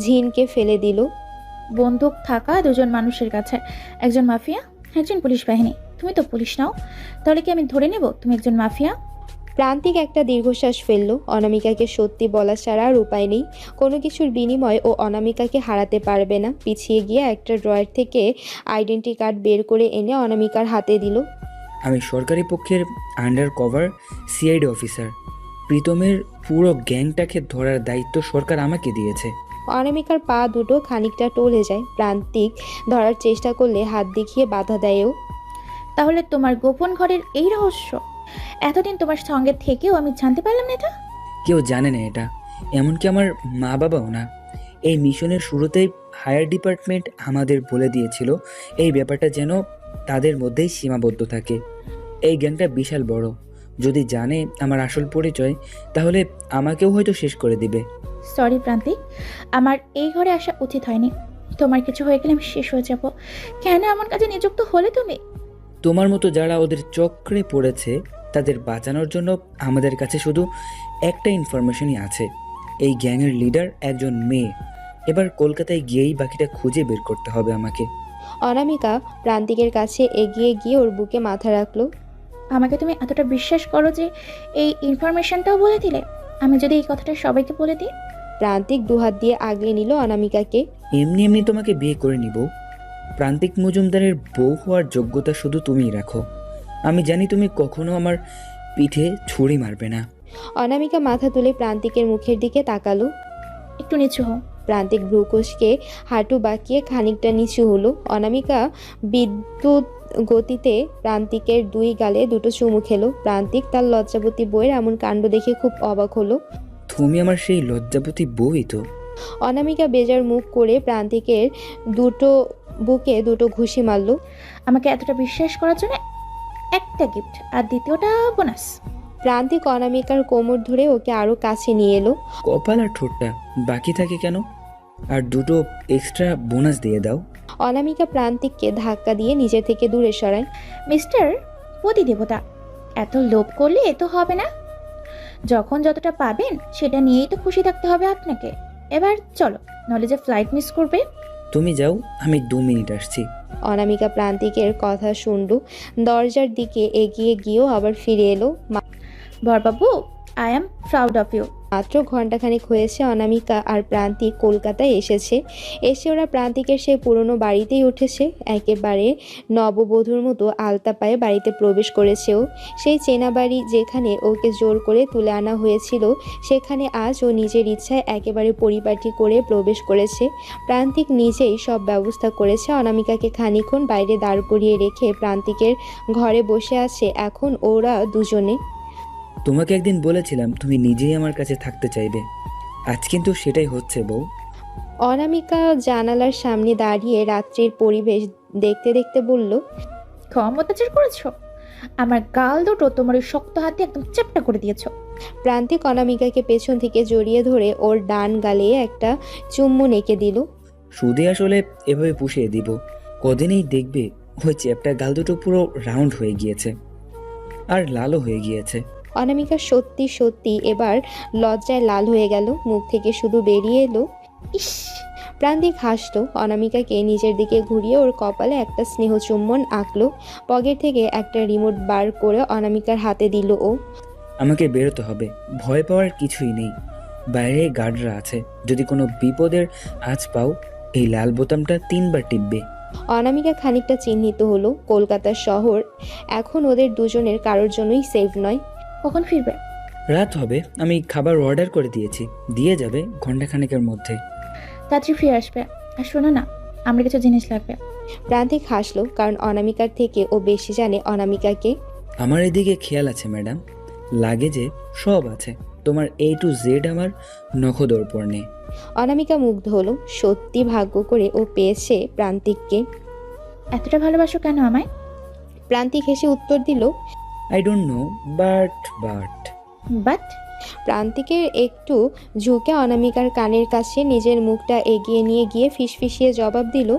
ঝিনকে ফেলে দিল। বন্দুক থাকা দুজন মানুষের কাছে, একজন মাফিয়া, একজন পুলিশ বাহিনী। তুমি তো পুলিশ নাও, তাহলে কি আমি ধরে নেব তুমি একজন মাফিয়া? প্রান্তিক একটা দীর্ঘশ্বাস ফেলল। অনামিকাকে সত্যি বলা ছাড়া আর উপায় নেই। কোনো কিছুর বিনিময়ে ও অনামিকাকে হারাতে পারবে না। পিছিয়ে গিয়ে একটা ড্রয়ার থেকে আইডেন্টি কার্ড বের করে এনে অনামিকার হাতে দিল। আমি সরকারি পক্ষের আন্ডার কভার সিআইডি অফিসার। প্রীতমের পুরো গ্যাংটাকে ধরার দায়িত্ব সরকার আমাকে দিয়েছে। অনামিকার পা দুটো খানিকটা টলে যায়। প্রান্তিক ধরার চেষ্টা করলে হাত দেখিয়ে বাধা দেয়ও। তাহলে তোমার গোপন ঘরের এই রহস্য এতদিন তোমার সঙ্গে থেকেও আমি জানতে পারলাম না এটা? কেউ জানে না এটা, এমনকি আমার মা বাবাও না। এই মিশনের শুরুতেই হায়ার ডিপার্টমেন্ট আমাদের বলে দিয়েছিল এই ব্যাপারটা যেন তাদের মধ্যেই সীমাবদ্ধ থাকে। এই গ্যাংটা বিশাল বড়, যদি জানে আমার আসল পরিচয় তাহলে আমাকেও হয়তো শেষ করে দিবে। সরি প্রান্তিক, আমার এই ঘরে আসা উচিত হয়নি। তোমার কিছু হয়ে গেলে আমি শেষ হয়ে যাব। কেন এমন কাজে নিযুক্ত হলে তুমি? তোমার মতো যারা ওদের চক্রে পড়েছে তাদের বাঁচানোর জন্য আমাদের কাছে শুধু একটা ইনফরমেশনই আছে। এই গ্যাংয়ের লিডার একজন মেয়ে। এবার কলকাতায় গিয়েই বাকিটা খুঁজে বের করতে হবে আমাকে। অনামিকা প্রান্তিকের কাছে এগিয়ে গিয়ে ওর বুকে মাথা রাখলো। আমাকে তুমি এতটা বিশ্বাস করো যে এই ইনফরমেশনটাও বলে দিলে? আমি যদি এই কথাটা সবাইকে বলে দিই? প্রান্তিক দুহাত দিয়ে আগলে নিল অনামিকাকে। এমনি এমনি তোমাকে বিয়ে করে নিব। প্রান্তিক মজুমদারের বউ হওয়ার যোগ্যতা শুধু তুমিই রাখো। আমি জানি তুমি কখনো আমার পিঠে ছুরি মারবে না। অনামিকা মাথা তুলে প্রান্তিকের মুখের দিকে তাকালো। একটু নিচু হও। প্রান্তিক ভ্রুকুশকে হাঁটু বাঁকিয়ে খানিকটা নিচু হলো। অনামিকা বিদ্যুৎ গতিতে প্রান্তিকের দুই গালে দুটো চুমু খেলো। প্রান্তিক তার লজ্জাবতী বইয়ের এমন কাণ্ড দেখে খুব অবাক হলো। তুমি আমার সেই লজ্জাবতী বউই তো। অনামিকা বেজার মুখ করে প্রান্তিকের দুটো বুকে দুটো ঘুষি মারল। আমাকে এতটা বিশ্বাস করার জন্য একটা গিফট, আর দ্বিতীয়টা বোনাস। প্রান্তিক অনামিকার কোমর ধরে ওকে আরো কাছে নিয়ে এলো। কপাল আর ঠোঁটটা বাকি থাকে কেন? আর দুটো এক্সট্রা বোনাস দিয়ে দাও। অনামিকা প্রান্তিককে ধাক্কা দিয়ে নিজে থেকে দূরে সরায়। মিস্টার পতি দেবতা, এত লোভ করলে এ তো হবে না। যখন যতটা পাবেন সেটা নিয়েই তো খুশি থাকতে হবে আপনাকে। এবার চলো, নলে যে ফ্লাইট মিস করবে। তুমি যাও, আমি 2 মিনিট আসছি। অনামিকা প্রান্তিকের কথা শুনলো। দরজার দিকে এগিয়ে গিয়েও আবার ফিরে এলো। বরবাবু, I am proud of you. মাত্র ঘন্টাখানেক হয়েছে অনামিকা আর প্রান্তিক কলকাতায় এসে ওরা প্রান্তিকের সেই পুরনো বাড়িতেই উঠেছে। একেবারে নববধূর মতো আলতা পায়ে বাড়িতে প্রবেশ করেছেও। সেই চেনা বাড়ি যেখানে ওকে জোর করে তুলে আনা হয়েছিল সেখানে আজ ও নিজের ইচ্ছায় একেবারে পরিপাটি করে প্রবেশ করেছে। প্রান্তিক নিজেই সব ব্যবস্থা করেছে। অনামিকাকে খানিকক্ষণ বাইরে দাঁড় করিয়ে রেখে প্রান্তিকের ঘরে বসে আছে এখন ওরা দুজনে। তোমাকে একদিন বলেছিলাম তুমি নিজেই আমার কাছে থাকতে চাইবে, আজ কিন্তু সেটাই হচ্ছে বউ। অনামিকা জানালার সামনে দাঁড়িয়ে রাত্রির পরিবেশ দেখতে দেখতে বলল, কম অত্যাচার করেছো? আমার গাল দুটো তোমার ওই শক্ত হাতে একদম চ্যাপটা করে দিয়েছো। প্রান্তিক অনামিকাকে পেছন থেকে জড়িয়ে ধরে ওর ডান গালে একটা চুম্বন এঁকে দিল। সুদে আসলে এভাবে পুষিয়ে দিব, কদিনেই দেখবে ওই চ্যাপটা গাল দুটো পুরো রাউন্ড হয়ে গিয়েছে আর লালও হয়ে গিয়েছে। অনামিকা সত্যি সত্যি এবার লজ্জায় লাল হয়ে গেল। মুখ থেকে শুধু বেরিয়ে এলো, ইস। প্রান্তিক হাসলো। অনামিকাকে নিজের দিকে ঘুরিয়ে ওর কপালে একটা স্নেহ চুম্বন আঁকলো। পকেট থেকে একটা রিমোট বার করে অনামিকার হাতে দিল ও। আমাকে বেরোতে হবে, ভয় পাওয়ার কিছুই নেই। বাইরে গার্ডরা আছে, যদি কোনো বিপদের আঁচ পাও এই লাল বোতামটা 3 বার টিপবে। অনামিকা খানিকটা চিহ্নিত হলো। কলকাতার শহর এখন ওদের দুজনের কারোর জন্যই সেফ নয়। কখন ফিরবে? রাত হবে, আমি খাবার অর্ডার করে দিয়েছি, দিয়ে যাবে ঘন্টাখানেকের মধ্যে। তাড়াতাড়ি ফিরে আসবে। আর শোনো না, আমার কিছু জিনিস লাগবে। প্রান্তিক হাসলো, কারণ অনামিকার থেকে ও বেশি জানে অনামিকাকে। আমার এদিকে খেয়াল আছে ম্যাডাম, লাগেজে সব আছে, তোমার A to Z আমার নখদর্পণে। অনামিকা মুগ্ধ হলো। সত্যি ভাগ্য করে ও পেয়েছে প্রান্তিককে। এতটা ভালোবাসো কেন আমায়? প্রান্তিক হেসে উত্তর দিল, I don't know but but প্রান্তিকের একটু ঝুঁকে অনামিকার কানের কাছে নিজের মুখটা এগিয়ে নিয়ে গিয়ে ফিসফিসিয়ে জবাব দিল,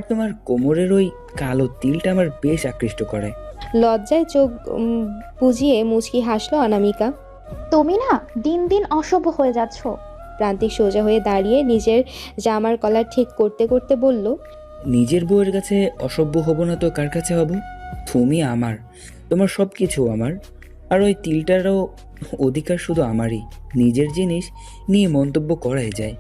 তোমার কোমরের ওই কালো তিলটা আমার বেশ আকৃষ্ট করে। লজ্জায় চোখ বুজিয়ে মুচকি হাসলো অনামিকা। তুমি না দিন দিন অসভ্য হয়ে যাচ্ছ। প্রান্তিক সোজা হয়ে দাঁড়িয়ে নিজের জামার কলার ঠিক করতে করতে বলল, নিজের বউয়ের কাছে অসভ্য হব না তো কার কাছে হব? তুমি আমার, তোমার সব কিছু আমার, আর ওই তিলটারও অধিকার শুধু আমারই। নিজের জিনিস নিয়ে মন্তব্য করাই যায়।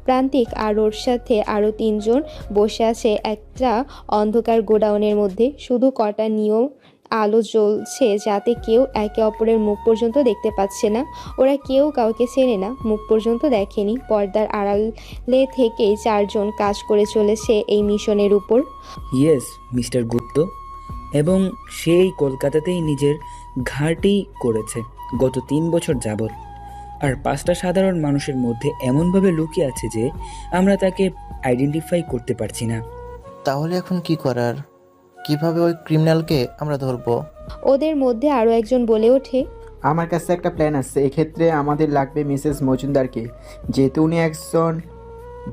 প্রান্তিক আর ওর সাথে আরও 3 জন বসে আছে একটা অন্ধকার গোডাউনের মধ্যে। শুধু কটা নিয়ম আলো জ্বলছে যাতে কেউ একে অপরের মুখ পর্যন্ত দেখতে পাচ্ছে না। ওরা কেউ কাউকে চেনে না, মুখ পর্যন্ত দেখেনি। পর্দার আড়ালে থেকেই 4 জন কাজ করে চলেছে এই মিশনের উপর। ইয়েস মিস্টার গুপ্ত, এবং সেই কলকাতাতেই নিজের ঘাঁটি করেছে গত 3 বছর যাবৎ। আর 5টা সাধারণ মানুষের মধ্যে এমনভাবে লুকিয়ে আছে যে আমরা তাকে আইডেন্টিফাই করতে পারছি না। তাহলে এখন কি করার? কিভাবে ওই ক্রিমিনালকে আমরা ধরবো? ওদের মধ্যে আরও একজন বলে ওঠে, আমার কাছে একটা প্ল্যান আছে। এক্ষেত্রে আমাদের লাগবে মিসেস মজুমদারকে। যেহেতু উনি একজন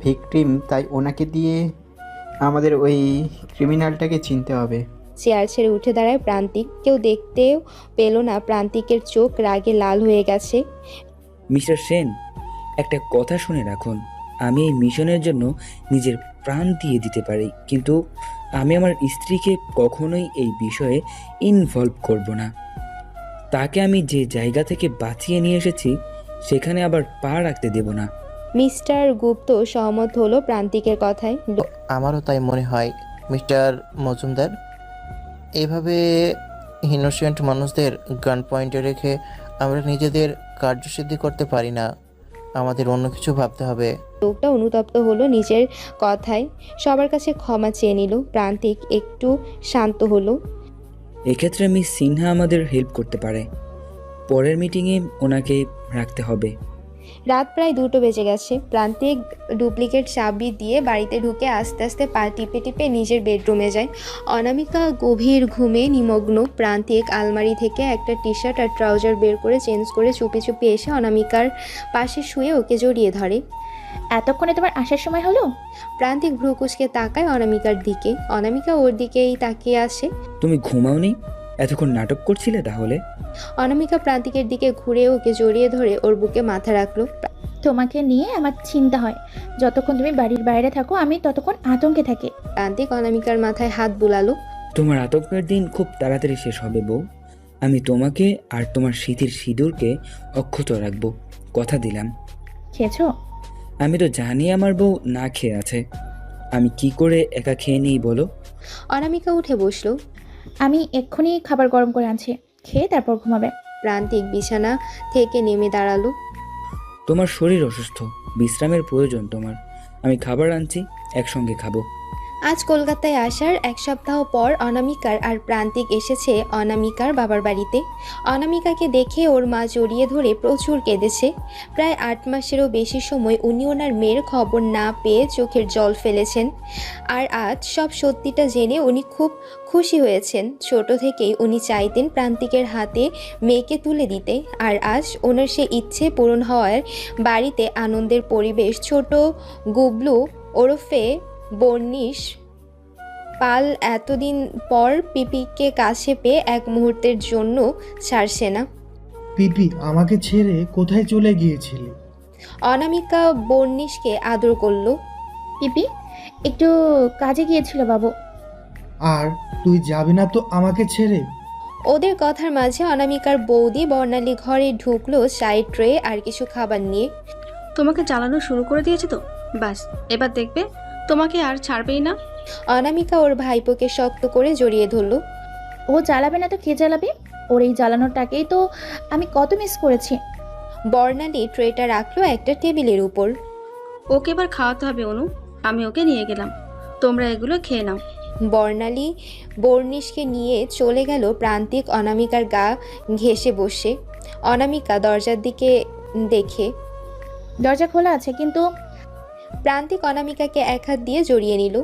ভিকটিম, তাই ওনাকে দিয়ে আমাদের ওই ক্রিমিনালটাকে চিনতে হবে। চেয়ার ছেড়ে উঠে দাঁড়ায় প্রান্তিক। কেউ দেখতেও পেল না প্রান্তিকের চোখ রাগে লাল হয়ে গেছে। মিস্টার সেন, একটা কথা শুনে রাখুন। আমি এই মিশনের জন্য নিজের প্রাণ দিয়ে দিতে পারি, কিন্তু আমি আমার স্ত্রীকে কখনোই এই বিষয়ে ইনভলভ করব না। তাকে আমি যে জায়গা থেকে বাঁচিয়ে নিয়ে এসেছি সেখানে আবার পা রাখতে দেব না। মিস্টার গুপ্ত সহমত হলো প্রান্তিকের কথায়। আমারও তাই মনে হয় মিস্টার মজুমদার। এভাবে ইনোসেন্ট মানুষদের গান পয়েন্টে রেখে আমরা নিজেদের কার্যসিদ্ধি করতে পারি না। আমাদের অন্য কিছু ভাবতে হবে। লোকটা অনুতপ্ত হলো নিজের কথায়, সবার কাছে ক্ষমা চেয়ে নিল। প্রান্তিক একটু শান্ত হলো। এক্ষেত্রে মিস সিনহা আমাদের হেল্প করতে পারে। পরের মিটিংয়ে ওনাকে রাখতে হবে। রাত প্রায় 2টো বেজে গেছে। প্রান্তিক ডুপ্লিকেট চাবি দিয়ে বাড়িতে ঢুকে আস্তে আস্তে পা টিপে টিপে নিজের বেডরুমে যায়। অনামিকা গভীর ঘুমে নিমগ্ন। প্রান্তিক আলমারি থেকে একটা টি শার্ট আর ট্রাউজার বের করে চেঞ্জ করে চুপি চুপি এসে অনামিকার পাশে শুয়ে ওকে জড়িয়ে ধরে। এতক্ষণে তোমার আসার সময় হলো? প্রান্তিক ভ্রু কুঁচকে তাকায় অনামিকার দিকে। অনামিকা ওর দিকেই তাকিয়ে আসে। তুমি ঘুমাওনি? এতক্ষণ নাটক করছিলে তাহলে? অনামিকা প্রান্তিকের দিকে ঘুরে ওকে জড়িয়ে ধরে ওর বুকে মাথা রাখলো। তোমাকে নিয়ে আমার চিন্তা হয়। যতক্ষণ তুমি বাড়ির বাইরে থাকো আমি ততক্ষণ আতঙ্কে থাকি। প্রান্তিক অনামিকার মাথায় হাত বুলালো। তোমার আতঙ্কের দিন খুব তাড়াতাড়ি শেষ হবে বউ। আমি তোমাকে আর তোমার স্মৃতির সিঁদুরকে অক্ষত রাখবো, কথা দিলাম। খেয়েছো? আমি তো জানি আমার বউ না খেয়ে আছে। আমি কি করে একা খেয়ে নিই বলো? অনামিকা উঠে বসলো। আমি এক্ষুনি খাবার গরম করে আনছি, খেয়ে তারপর ঘুমাবে। প্রান্তিক বিছানা থেকে নেমে দাঁড়ালো। তোমার শরীর অসুস্থ, বিশ্রামের প্রয়োজন তোমার। আমি খাবার আনছি, একসঙ্গে খাবো। আজ কলকাতায় আসার 1 সপ্তাহ পর অনামিকার আর প্রান্তিক এসেছে অনামিকার বাবার বাড়িতে। অনামিকাকে দেখে ওর মা জড়িয়ে ধরে প্রচুর কেঁদেছে। প্রায় 8 মাসেরও বেশি সময় উনি ওনার মেয়ের খবর না পেয়ে চোখের জল ফেলেছেন। আর আজ সব সত্যিটা জেনে উনি খুব খুশি হয়েছেন। ছোট থেকেই উনি চাইতেন প্রান্তিকের হাতে মেয়েকে তুলে দিতে, আর আজ ওনার সে ইচ্ছে পূরণ হওয়ার বাড়িতে আনন্দের পরিবেশ। ছোট গুবলু ওরফে বর্নিশ পাল এতদিন পর পিপিকে কাছে পেয়ে এক মুহূর্তের জন্য ছাড়ছে না। পিপি, আমাকে ছেড়ে কোথায় চলে গিয়েছিলে? অনামিকা বর্নিশকে আদর করলো। পিপি একটু কাজে গিয়েছিল বাবু। আর তুই যাবি না তো আমাকে ছেড়ে? ওদের কথার মাঝে অনামিকার বৌদি বর্ণালী ঘরে ঢুকলো সাইড ট্রে আর কিছু খাবার নিয়ে। তোমাকে জ্বালানো শুরু করে দিয়েছে তো, বাস এবার দেখবে তোমাকে আর ছাড়বেই না। অনামিকা ওর ভাইপোকে শক্ত করে জড়িয়ে ধরলো। ও জ্বালাবে না তো কে জ্বালাবে? ওর এই জ্বালানোটাকেই তো আমি কত মিস করেছি। বর্ণালী ট্রেটা রাখলো একটা টেবিলের উপর। ওকে এবার খাওয়াতে হবে অনু, আমি ওকে নিয়ে গেলাম, তোমরা এগুলো খেয়ে নাও। বর্ণালী বর্নিশকে নিয়ে চলে গেল। প্রান্তিক অনামিকার গা ঘেঁষে বসে। অনামিকা দরজার দিকে দেখে। দরজা খোলা আছে কিন্তু। প্রান্তিক অনামিকাকে এক হাত দিয়ে জড়িয়ে নিল।